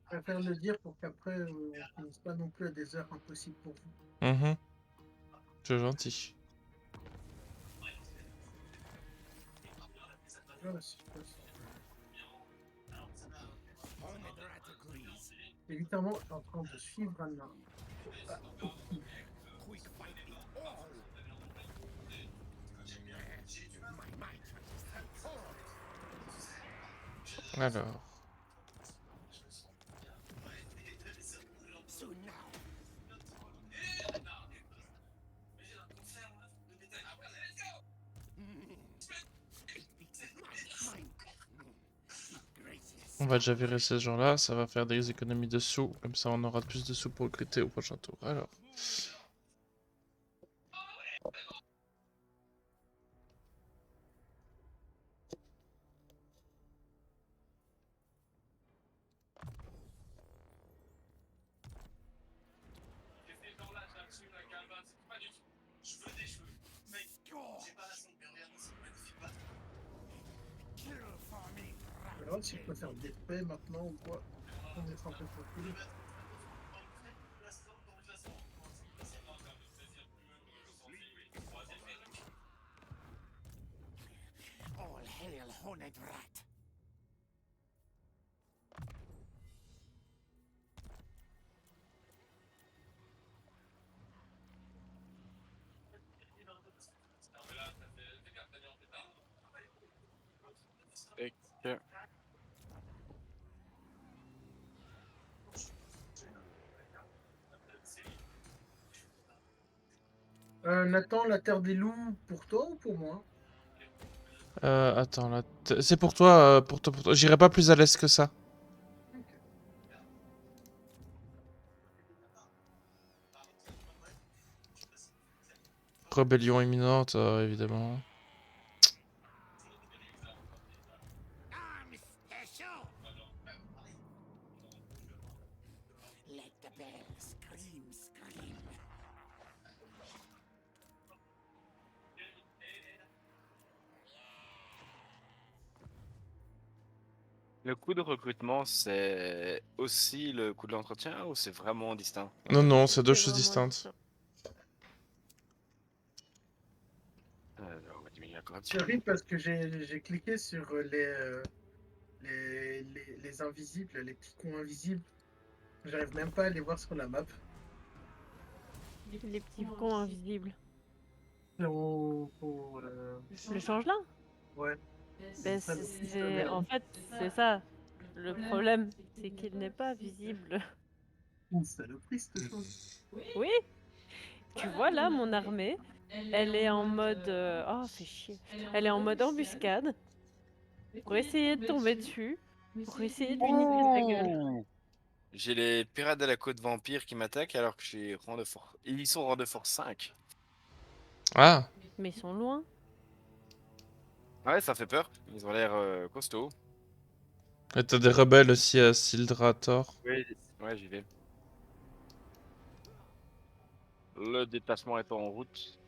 D: Je préfère le dire pour qu'après, on finisse pas non plus à des heures impossibles pour vous.
A: Mhm. C'est gentil.
D: Voilà, c'est
E: Hornedrat agrees.
D: évidemment, je suis en train de suivre Anna.
E: Quick fight me all. My mind satisfied.
A: Alors.
E: Soon now.
A: On va déjà virer ces gens-là, ça va faire des économies de sous, comme ça on aura plus de sous pour recruter au prochain tour. Alors.
E: Kill for me,
D: Je regarde si je peux faire des paix maintenant ou quoi. On est un peu tranquille.
E: all hail Hornedrat.
C: Ok.
D: Nathan, la terre des loups, pour toi ou pour moi?
A: Attends, là. C'est pour toi, pour toi, pour toi. J'irai pas plus à l'est que ça. Rébellion imminente, évidemment.
E: I'm special. Let the bells scream, scream.
C: Le coût de recrutement, c'est aussi le coût de l'entretien ou c'est vraiment distinct?
A: Non, non, c'est deux
B: C'est
A: choses
B: vraiment
A: distinctes.
B: ça.
C: On va diminuer la corruption.
D: C'est horrible parce que j'ai cliqué sur les invisibles, les petits cons invisibles. J'arrive même pas à les voir sur la map.
B: Les petits cons invisibles.
D: Le
B: Le changelin.
D: Ouais.
B: Ben, en fait, c'est ça. Le problème, c'est qu'il n'est pas visible.
D: Une saloperie cette chose.
B: Oui, tu vois là, mon armée, elle est en mode... Oh, fait chier. Elle est en mode embuscade pour essayer de tomber dessus, pour essayer de lui niquer sa gueule.
C: J'ai les pirates de la côte vampire qui m'attaquent alors que j'ai rang de force. Ils sont rang de force 5.
A: Ah,
B: Mais ils sont loin.
C: Ouais, ça fait peur. Ils ont l'air costauds.
A: et t'as des rebelles aussi à Sildrator.
C: Oui. Ouais, j'y vais. Le détachement est en route.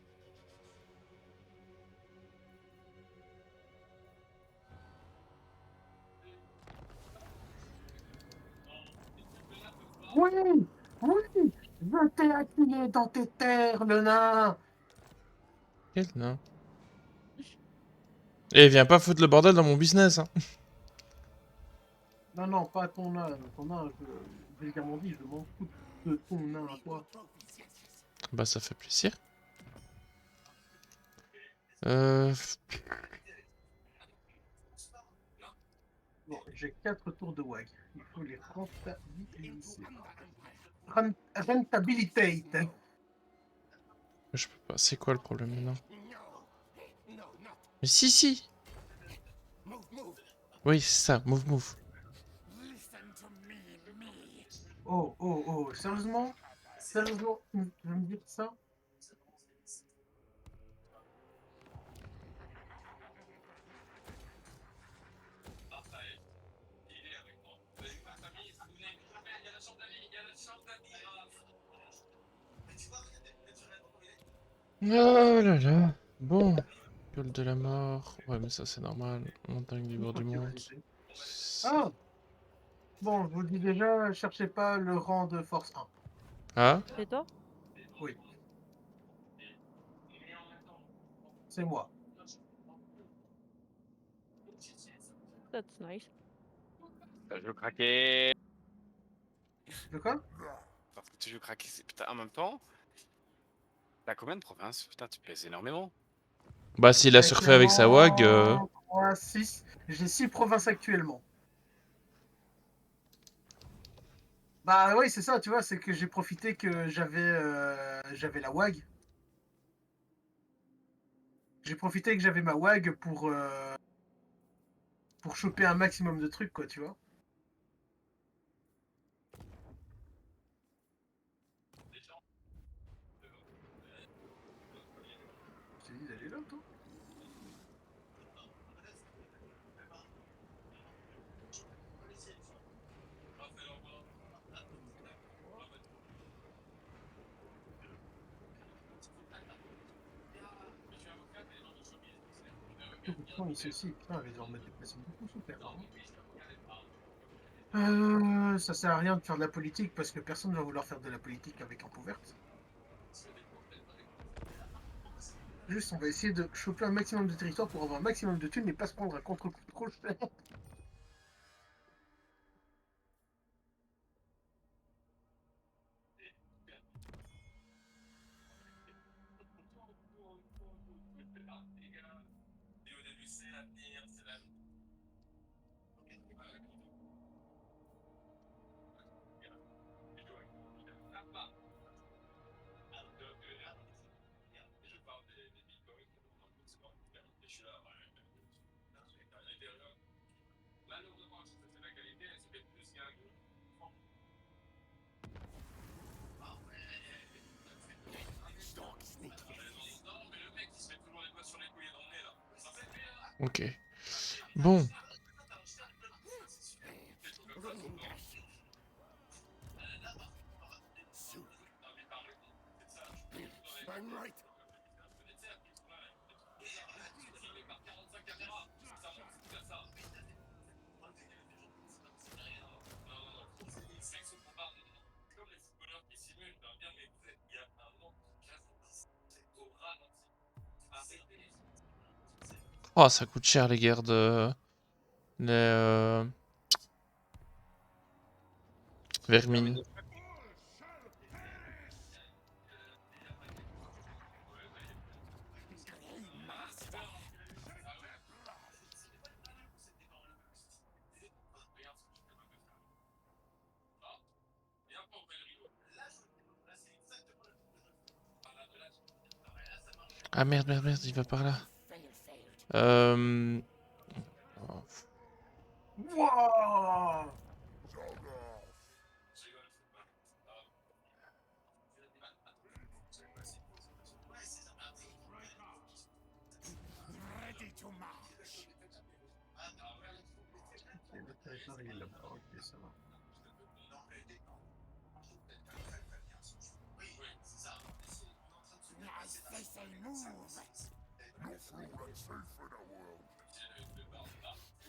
D: Oui, oui, je t'ai acculé dans tes terres, le nain.
A: Quel nain. Et viens pas foutre le bordel dans mon business, hein.
D: Non, non, pas ton nain. Ton nain, vulgairement dit, je m'en fous de ton nain à toi.
A: Bah, ça fait plaisir. Euh...
D: Bon, j'ai 4 tours de WAG. Il faut les rentabiliser. Rentabilitate.
A: Je peux pas. C'est quoi le problème maintenant?
E: No, no, not.
A: Mais si, si. Oui, c'est ça. Move, move.
E: Listen to me.
D: Oh, sérieusement? Sérieusement, tu veux me dire ça?
A: Oh là là. Bon. Gueule de la mort. Ouais, mais ça, c'est normal. Montagne du bord du monde.
D: Ah! Bon, je vous dis déjà, cherchez pas le rang de force 1.
A: Ah?
B: C'est toi?
D: Oui, c'est moi.
B: That's nice.
C: Je veux craquer.
D: De quoi?
C: Parce que tu veux craquer. Putain, en même temps, t'as combien de provinces? Putain, tu pèses énormément.
A: Bah, s'il a surfé avec sa WAG.
D: 3, 6. J'ai 6 provinces actuellement. Bah oui, c'est ça, tu vois, c'est que j'ai profité que j'avais la WAG. J'ai profité que j'avais ma WAG pour choper un maximum de trucs, quoi, tu vois. Je t'ai dit d'aller là, toi. Pourtant, ici aussi, putain, ils vont me déplacer beaucoup, super. Ça sert à rien de faire de la politique parce que personne ne va vouloir faire de la politique avec un verte. Juste, on va essayer de choper un maximum de territoire pour avoir un maximum de thunes et pas se prendre un contre-coup trop cher.
A: Ok. Bon.
E: I'm right.
A: Oh, ça coûte cher les guerres de. Les. Vermine. Ah merde, merde, merde, il va par là. Euh... oh,
D: Wouah!
E: Ready to march.
D: Le territoire, il est là-bas. Ok, ça va.
E: I say move.
F: No food and safe in the world.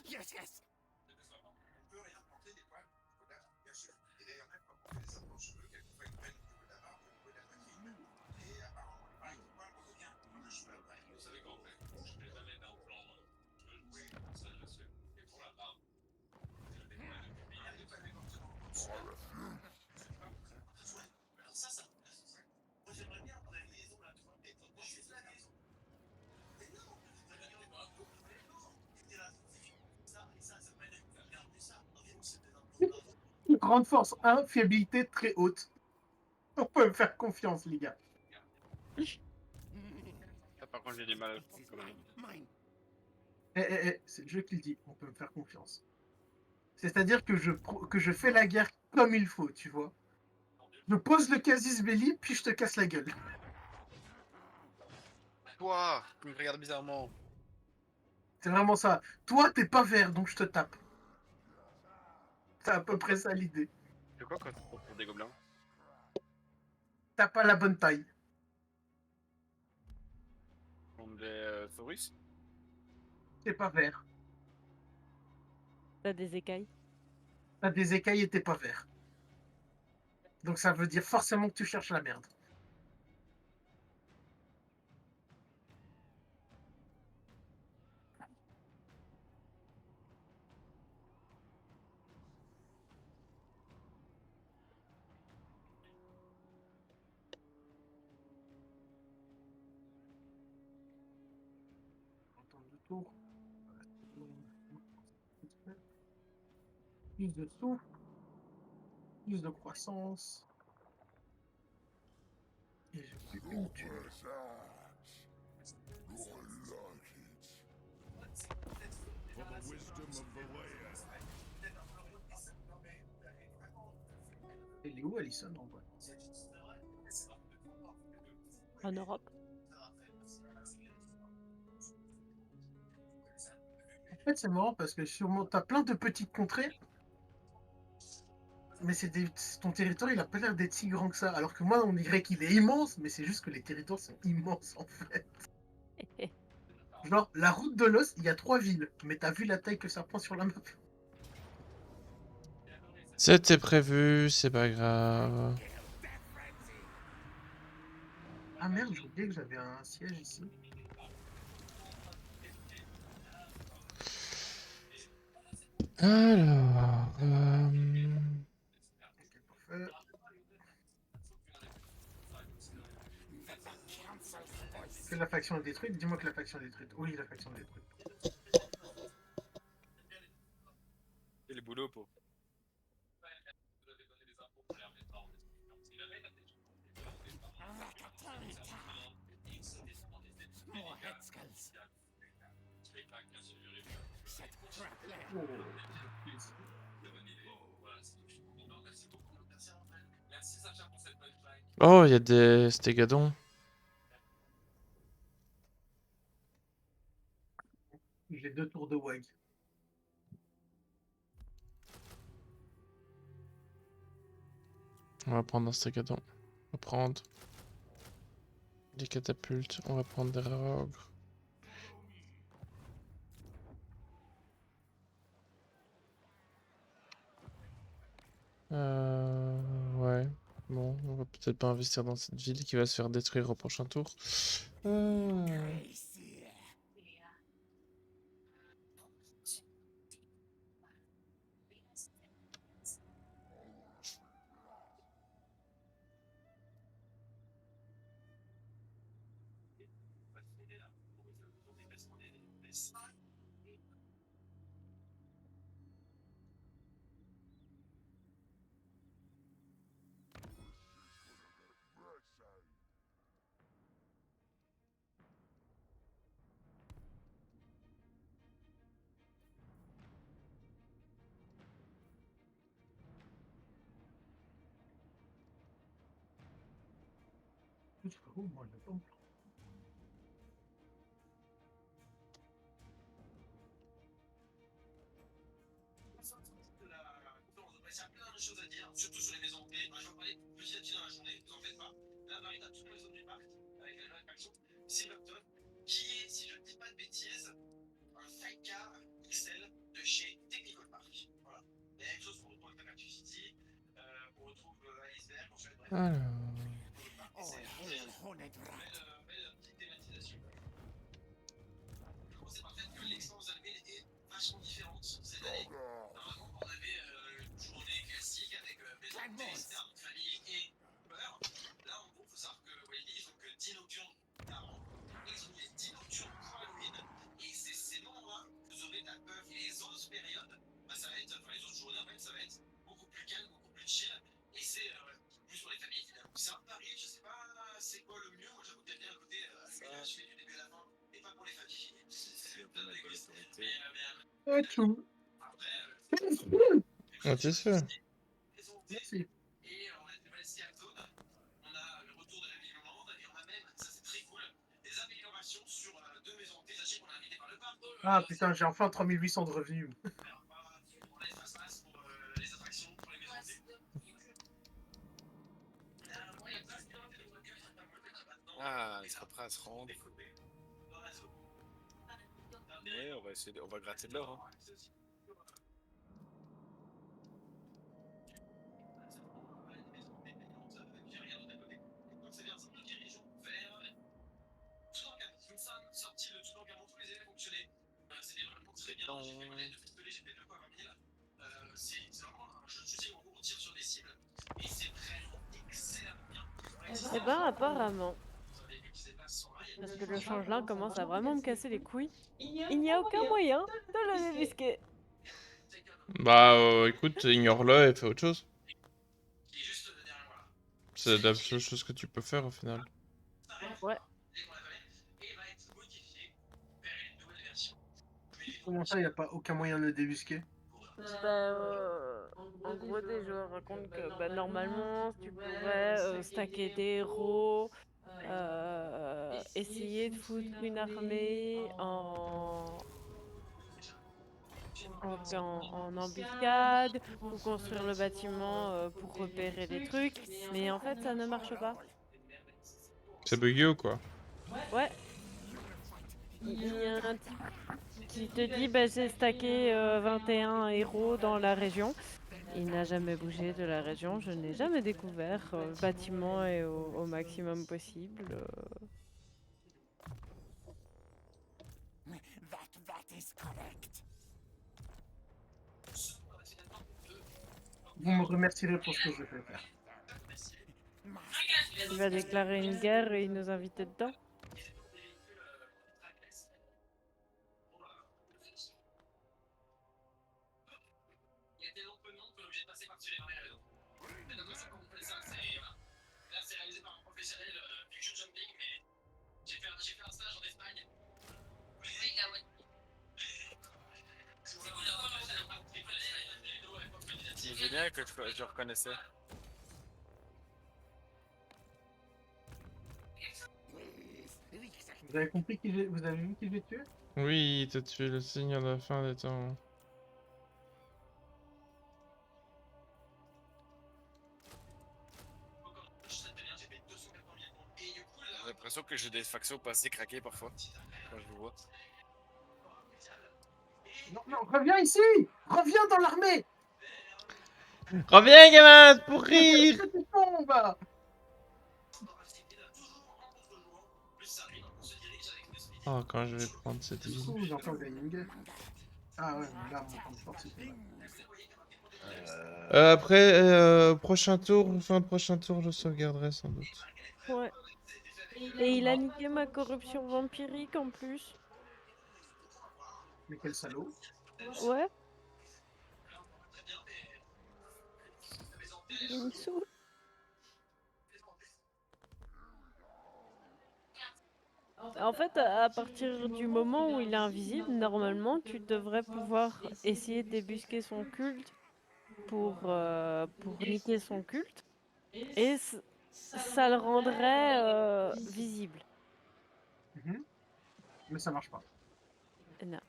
E: Yes, yes.
D: Grande force 1, fiabilité très haute. On peut me faire confiance, les gars.
C: Ça, par contre, j'ai du mal à le prendre
E: This is
C: quand même.
E: mine. Mine.
D: C'est le jeu qui le dit, on peut me faire confiance. C'est-à-dire que que je fais la guerre comme il faut, tu vois. Je pose le casus belli, puis je te casse la gueule.
C: Toi, tu me regardes bizarrement.
D: C'est vraiment ça. Toi, t'es pas vert, donc je te tape. C'est à peu près ça l'idée.
C: C'est quoi quand tu prends pour des gobelins?
D: T'as pas la bonne taille.
C: Contre des Saurus?
D: T'es pas vert.
B: T'as des écailles.
D: T'as des écailles et t'es pas vert. Donc ça veut dire forcément que tu cherches la merde. En termes de tour. Plus de souffle. Plus de croissance. Et j'ai plus une thune.
F: What's that? I like it. For the wisdom of the land.
D: Elle est où, Alison, en vrai?
B: En Europe.
D: En fait, c'est marrant parce que sûrement t'as plein de petites contrées. Mais ton territoire, il a pas l'air d'être si grand que ça. Alors que moi, on dirait qu'il est immense, mais c'est juste que les territoires sont immenses en fait. Genre, la route de l'os, il y a 3 villes. Mais t'as vu la taille que ça prend sur la map?
A: C'était prévu, c'est pas grave.
D: Ah merde, j'ai oublié que j'avais un siège ici.
A: Alors...
D: Ok, parfait. Que la faction est détruite? Dis-moi que la faction est détruite. Oui, la faction est détruite.
C: Et le boulot pour.
E: More head skulls. Set trap there.
D: Oh.
A: Oh, il y a des stégadons.
D: J'ai 2 tours de WAG.
A: On va prendre un stégadon. On va prendre des catapultes. On va prendre des raogres. Ouais. Bon, on va peut-être pas investir dans cette ville qui va se faire détruire au prochain tour.
E: Crazy.
D: Oh, moi, le temple.
G: Choses à dire, surtout sur les maisons hantées. Je vais en parler petit à petit dans la journée, vous en faites pas. Là, Marie a toutes les maisons du parc, avec la nouvelle faction Silverton, qui est, si je ne dis pas de bêtises, un sidecar XL de chez Technical Park. Voilà. La même chose qu'on retrouve avec la Cactus City, on retrouve Iceberg, ensuite, bref.
A: Alors...
E: All hail horned rat.
G: Belle petite thématisation. Je commençais par le fait que l'expérience d'Halloween est vachement différente cette année. Normalement, on avait une journée classique avec maison hantée, etc., famille et peur. Là, en gros, il faut savoir que Wily, ils ont que 10 nocturnes par an. Ils ont les 10 nocturnes pour Halloween. Et c'est ces moments-là que vous aurez de la peur. Et les autres périodes, bah, ça va être, enfin, les autres journées, en fait, ça va être beaucoup plus calme, beaucoup plus chill. Et c'est plus pour les familles, évidemment. C'est un pari, je sais pas c'est quoi le mieux. Moi, j'avoue que j'aime bien le côté je fais du début à la fin, et pas pour les familles. C'est un peu égoïste.
D: Et tout.
A: Ah, t'es sûr?
D: Merci.
G: Et on a développé Seattle, on a le retour de la ville Hollande, et on a même, ça c'est très cool, des améliorations sur deux maisons paysagères qu'on a invitées par le pape.
D: Ah putain, j'ai enfin 3800 de revenus.
G: On a espace pour les attractions, pour les maisons.
C: Ah, il sera prêt à se rendre. Ouais, on va essayer on va gratter de l'or. Hein.
G: Sorti de tout l'engagement, tous les élèves fonctionnaient. C'était vraiment très bien. J'ai fait connaître le pistolet, j'ai fait 2 fois 20 000. C'est vraiment un jeu de shooting où on tire sur des cibles. Et c'est vraiment excellemment bien.
B: Eh ben, apparemment. Parce que le changelin commence à vraiment me casser les couilles. Il n'y a aucun moyen de le débusquer.
A: Bah, écoute, ignore-le et fais autre chose. C'est la seule chose que tu peux faire au final.
B: Ouais.
D: Comment ça, il n'y a pas aucun moyen de le débusquer?
B: En gros, des joueurs racontent que normalement, tu pourrais stacker des héros, essayer de foutre une armée en embuscade, ou construire le bâtiment pour repérer des trucs, mais en fait, ça ne marche pas.
A: C'est bugué ou quoi?
B: Ouais. Il y a un type qui te dit bah, j'ai stacké 21 héros dans la région. Il n'a jamais bougé de la région, je n'ai jamais découvert. Le bâtiment est au maximum possible.
E: That is correct.
D: Vous me remercierez pour ce que je vais faire.
B: Il va déclarer une guerre et il nous inviter dedans.
G: Il y a tellement peu de monde qu'on est obligé de passer par-dessus les barrières. Mais donc, ça, quand on fait ça, c'est. Voilà. Là, c'est réalisé par un professionnel fusion jumping, mais j'ai fait un stage en Espagne. Oui, là, ouais. C'est cool d'avoir un
C: C'est génial que je reconnaissais.
D: Vous avez compris vous avez vu qui j'ai tué?
A: Oui, t'as tué le seigneur de la fin des temps.
C: J'ai l'impression que j'ai des factions passées craquées parfois. Quand je vous vois.
D: Non, non, reviens ici! Reviens dans l'armée!
A: Reviens, gamin, pour rire!
D: Que tu tombes!
A: Oh, quand je vais prendre cette
D: Du
A: ville.
D: coup, j'ai encore gagné une guerre. Ah ouais, mais là, mon temps de force, c'est pas
A: Après, prochain tour, fin de prochain tour, je sauvegarderai sans doute.
B: Ouais. Et il a niqué ma corruption vampirique en plus.
D: Mais quel salaud!
B: Ouais. Il me saoule. En fait, à partir du moment où il est invisible, normalement, tu devrais pouvoir essayer de débusquer son culte pour niquer son culte. Et ça le rendrait visible.
D: Mais ça marche pas.
B: Non.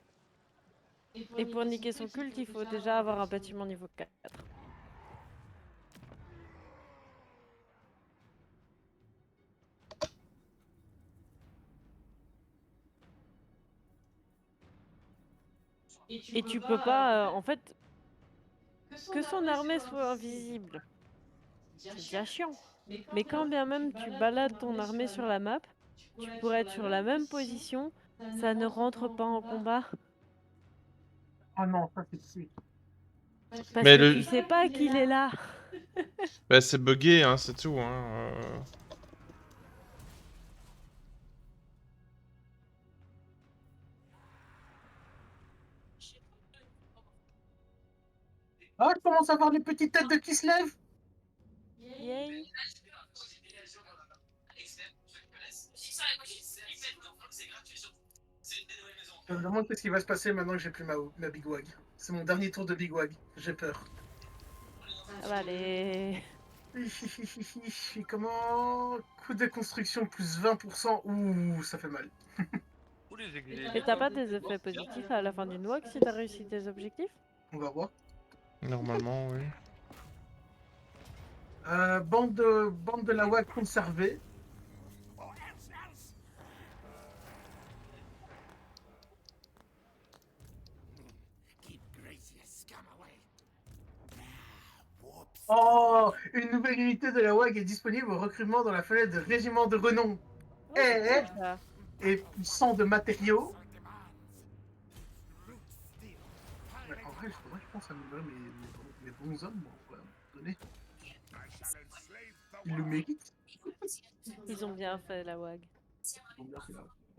B: Et pour niquer son culte, il faut déjà avoir un bâtiment niveau 4. Et tu peux pas, en fait, que son armée soit invisible, c'est déjà chiant. Mais quand bien même tu balades ton armée sur la map, tu pourrais être sur la même position, ça ne rentre pas en combat.
D: Ah non, ça c'est plus.
B: Parce
A: Mais
B: que tu sais pas qu'il est là.
A: Bah, c'est bugué, hein, c'est tout, hein.
D: Ah, je commence à voir les petites têtes de qui se lèvent!
B: Yay.
G: C'est gratuit surtout. C'est des nouvelles maisons.
D: Je me demande qu'est-ce qui va se passer maintenant que j'ai plus ma Big Wag. C'est mon dernier tour de Big Wag. J'ai peur.
B: Ah bah les...
D: Comment? Coût de construction plus 20%. Ouh, ça fait mal.
C: Ou les exilés.
B: Et t'as pas des effets positifs à la fin d'une walk si t'as réussi tes objectifs?
D: On va voir.
A: Normalement, oui.
D: Bande de la Wag conservée.
E: Keep greasier scum away. Whoops.
D: Oh, une nouvelle unité de la WAG est disponible au recrutement dans la fenêtre de régiment de renom
B: Oh, c'est
D: Eh,
B: cool, ça.
D: et puissant de matériaux. Ouais, en vrai, je pense à mes bons hommes, moi, on va donner.
F: I shall enslave the
D: Ils le
F: world.
D: méritent.
B: Ils ont bien fait la WAG.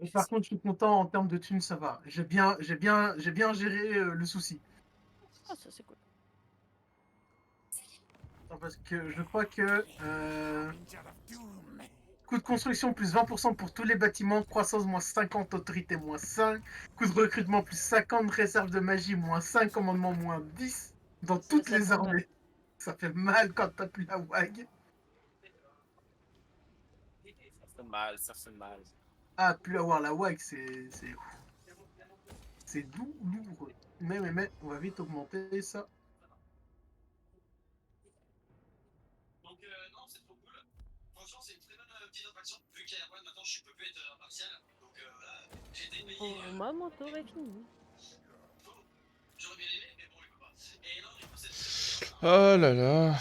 D: Et par contre, je suis content en termes de thunes, ça va. J'ai bien géré le souci.
B: Ah, ça c'est cool.
D: Attends, parce que je crois que
E: Harbinger of doom.
D: coût de construction plus 20% pour tous les bâtiments, croissance moins 50, autorité moins 5, coût de recrutement plus 50, réserve de magie moins 5, commandement moins 10 dans toutes
B: Ça
D: les
B: fait mal.
D: armées. Ça fait mal quand t'as plus la WAG.
C: Ça fait mal, ça fait mal.
D: Ah, plus avoir la WAG, c'est douloureux. Mais, on va vite augmenter ça.
G: Donc, non, c'est trop cool. Franchement, c'est une très bonne petite opération. Vu qu'à Erwan, maintenant, je peux plus être impartial. Donc, voilà. J'ai été payé.
B: Oh, moi, mon tour est fini.
G: J'aurais bien aimé, mais bon, il peut pas. Et non, du coup, c'est.
A: Oh là là.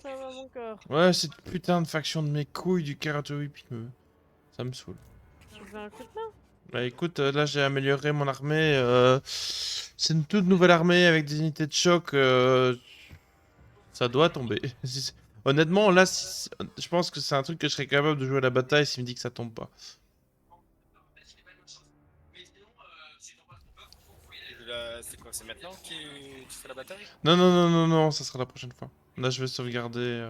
B: Ça va mon cœur.
A: Ouais, cette putain de faction de mes couilles du Karate Whip, ça me saoule.
B: Tu veux un coup de main?
A: Bah écoute, là j'ai amélioré mon armée. C'est une toute nouvelle armée avec des unités de choc. Ça doit tomber. Honnêtement, là, je pense que c'est un truc que je serais capable de jouer à la bataille s'il me dit que ça tombe pas.
G: Mais sinon, si t'en pas trop peur, faut y aller.
C: C'est quoi, c'est maintenant que tu fais la bataille?
A: Non, non, non, non, non, ça sera la prochaine fois. Là, je vais sauvegarder.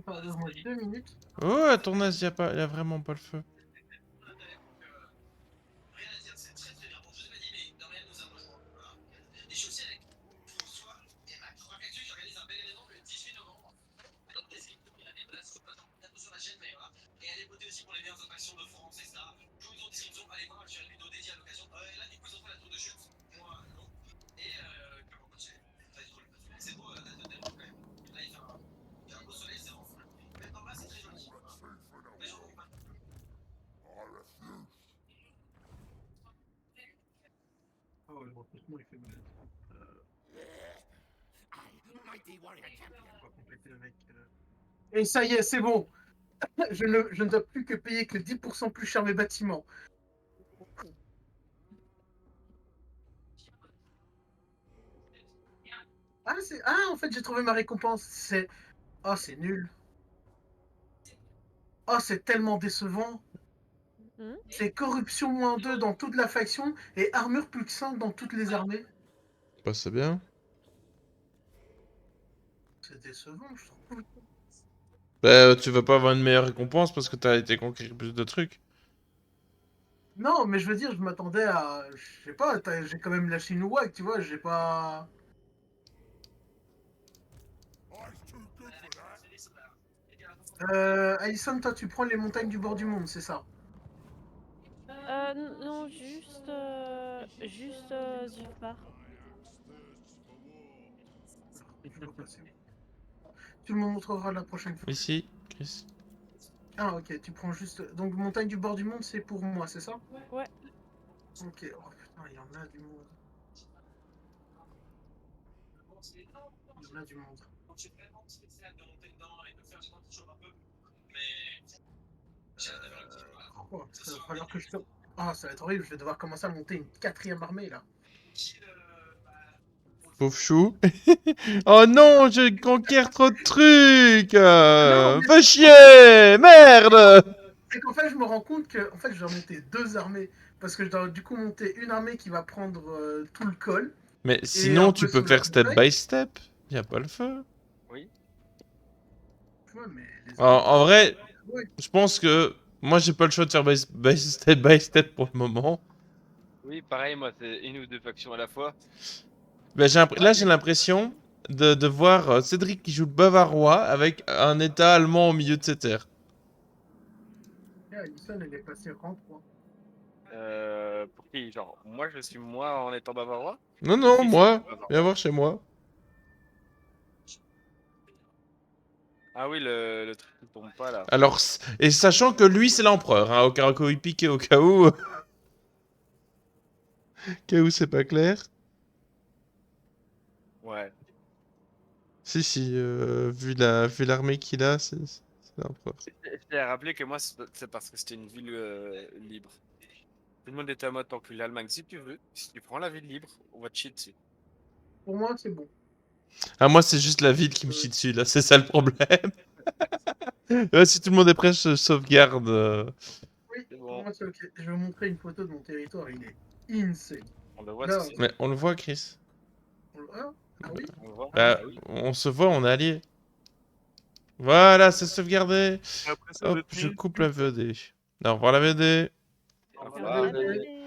D: Pardon, moi, 2 minutes.
A: Ouais, tournaise, y a vraiment pas le feu.
G: Rien à dire, c'est très très bien. Bon, je vous ai pas dit, mais Dorian nous a rejoint. Voilà. Et je suis aussi avec François et Mac. Je crois qu'actuellement, j'organise un bel événement le 18 novembre. Donc, les équipes de Piranha, voilà, c'est pas bientôt sur la chaîne, mais voilà. Et allez voter aussi pour les meilleures attractions de France, etc. Je vous mets en description, allez voir, j'ai une vidéo dédiée à l'occasion. Là, du coup, ils ont fait la tour de chute. Moi, non. Et comment c'est cool. C'est beau, la tête de Delmo, quand même. Là, il fait un beau soleil, c'est vraiment cool. Même en bas, c'est très joli. Les gens vont pas.
F: I refuse.
D: Ah ouais, le recrutement, il fait mal.
E: I, mighty warrior champion.
D: On va compléter avec... Et ça y est, c'est bon. Je ne dois plus que payer que 10% plus cher mes bâtiments. En fait, j'ai trouvé ma récompense. Oh, c'est nul. Oh, c'est tellement décevant.
B: Hmm.
D: C'est corruption moins 2 dans toute la faction et armure plus que 5 dans toutes les armées.
A: Bah, c'est bien.
D: C'est décevant, je trouve.
A: Bah, tu vas pas avoir une meilleure récompense parce que t'as été conquérir plus de trucs.
D: Non, mais je veux dire, je m'attendais à... Je sais pas, j'ai quand même lâché une WAG, tu vois, j'ai pas...
F: I's too good for that.
D: Alison, toi, tu prends les montagnes du bord du monde, c'est ça?
B: Non, juste Zufbar.
D: Tu me montreras la prochaine fois.
A: Ici, Chris.
D: Ah, ok, tu prends juste... Donc, montagne du bord du monde, c'est pour moi, c'est ça?
B: Ouais.
D: Ok, oh putain, il y en a du monde. Il y en a du monde.
G: Je suis vraiment spécial de monter dedans et de faire un petit un peu. Mais. J'ai hâte de faire le petit peu.
D: Oh, ça va falloir que je... Ah, ça va être horrible, je vais devoir commencer à monter une 4e armée, là.
A: Pauvre chou. Oh non, je conquiers trop de trucs.
D: Non, mais-
A: Fais chier, merde.
D: C'est qu'en fait, je me rends compte que en fait, je dois monter 2 armées. Parce que je dois du coup monter une armée qui va prendre tout le col.
A: Mais sinon,
D: un
A: tu
D: peu
A: peux
D: sous
A: faire
D: la
A: step
D: montagne.
A: by step. Y a pas le feu.
C: Oui.
D: Ouais, mais les
A: En vrai,
D: Ouais.
A: je pense que moi j'ai pas le choix de faire by step pour le moment.
C: Oui, pareil, moi, c'est une ou deux factions à la fois.
A: Ben, là, j'ai l'impression de voir Cédric qui joue le bavarois avec un état allemand au milieu de ses terres.
D: Et Alison, elle est passée rang 3.
C: Pour qui? Genre, moi, je suis moi en étant bavarois?
A: Non, non,
C: Si, c'est
A: moi.
C: bavarois.
A: Viens voir chez moi.
C: Ah oui, le truc qui tombe pas là.
A: Alors, et sachant que lui, c'est l'empereur, hein, au cas où il pique et au cas où... cas où c'est pas clair.
C: Ouais.
A: Si, si, vu l'armée qu'il a, c'est l'empereur.
C: Je t'ai rappelé que moi, c'est parce que c'était une ville libre. Tout le monde était à mode tant que l'Allemagne. Si tu veux, si tu prends la ville libre, on va te chier dessus.
D: Pour moi, c'est bon.
A: Ah, moi, c'est juste la ville qui me chie dessus, là, c'est ça le problème. Ouais, si tout le monde est prêt, je sauvegarde.
D: Oui,
C: C'est
D: pour
C: bon.
D: moi, c'est ok. Je vais vous montrer une photo de mon territoire. Il est insane.
C: On le voit,
D: Là,
C: c'est-
A: Mais on le voit, Chris.
D: Ah oui.
C: on le voit.
A: Bah,
C: Ah oui.
A: on se voit, on est alliés. Voilà, c'est sauvegardé.
C: Après, ça
A: Hop,
C: veut
A: je
C: dire-
A: coupe la VOD. Au revoir la VOD.
C: Au
B: Au
C: revoir.
B: revoir, la BD.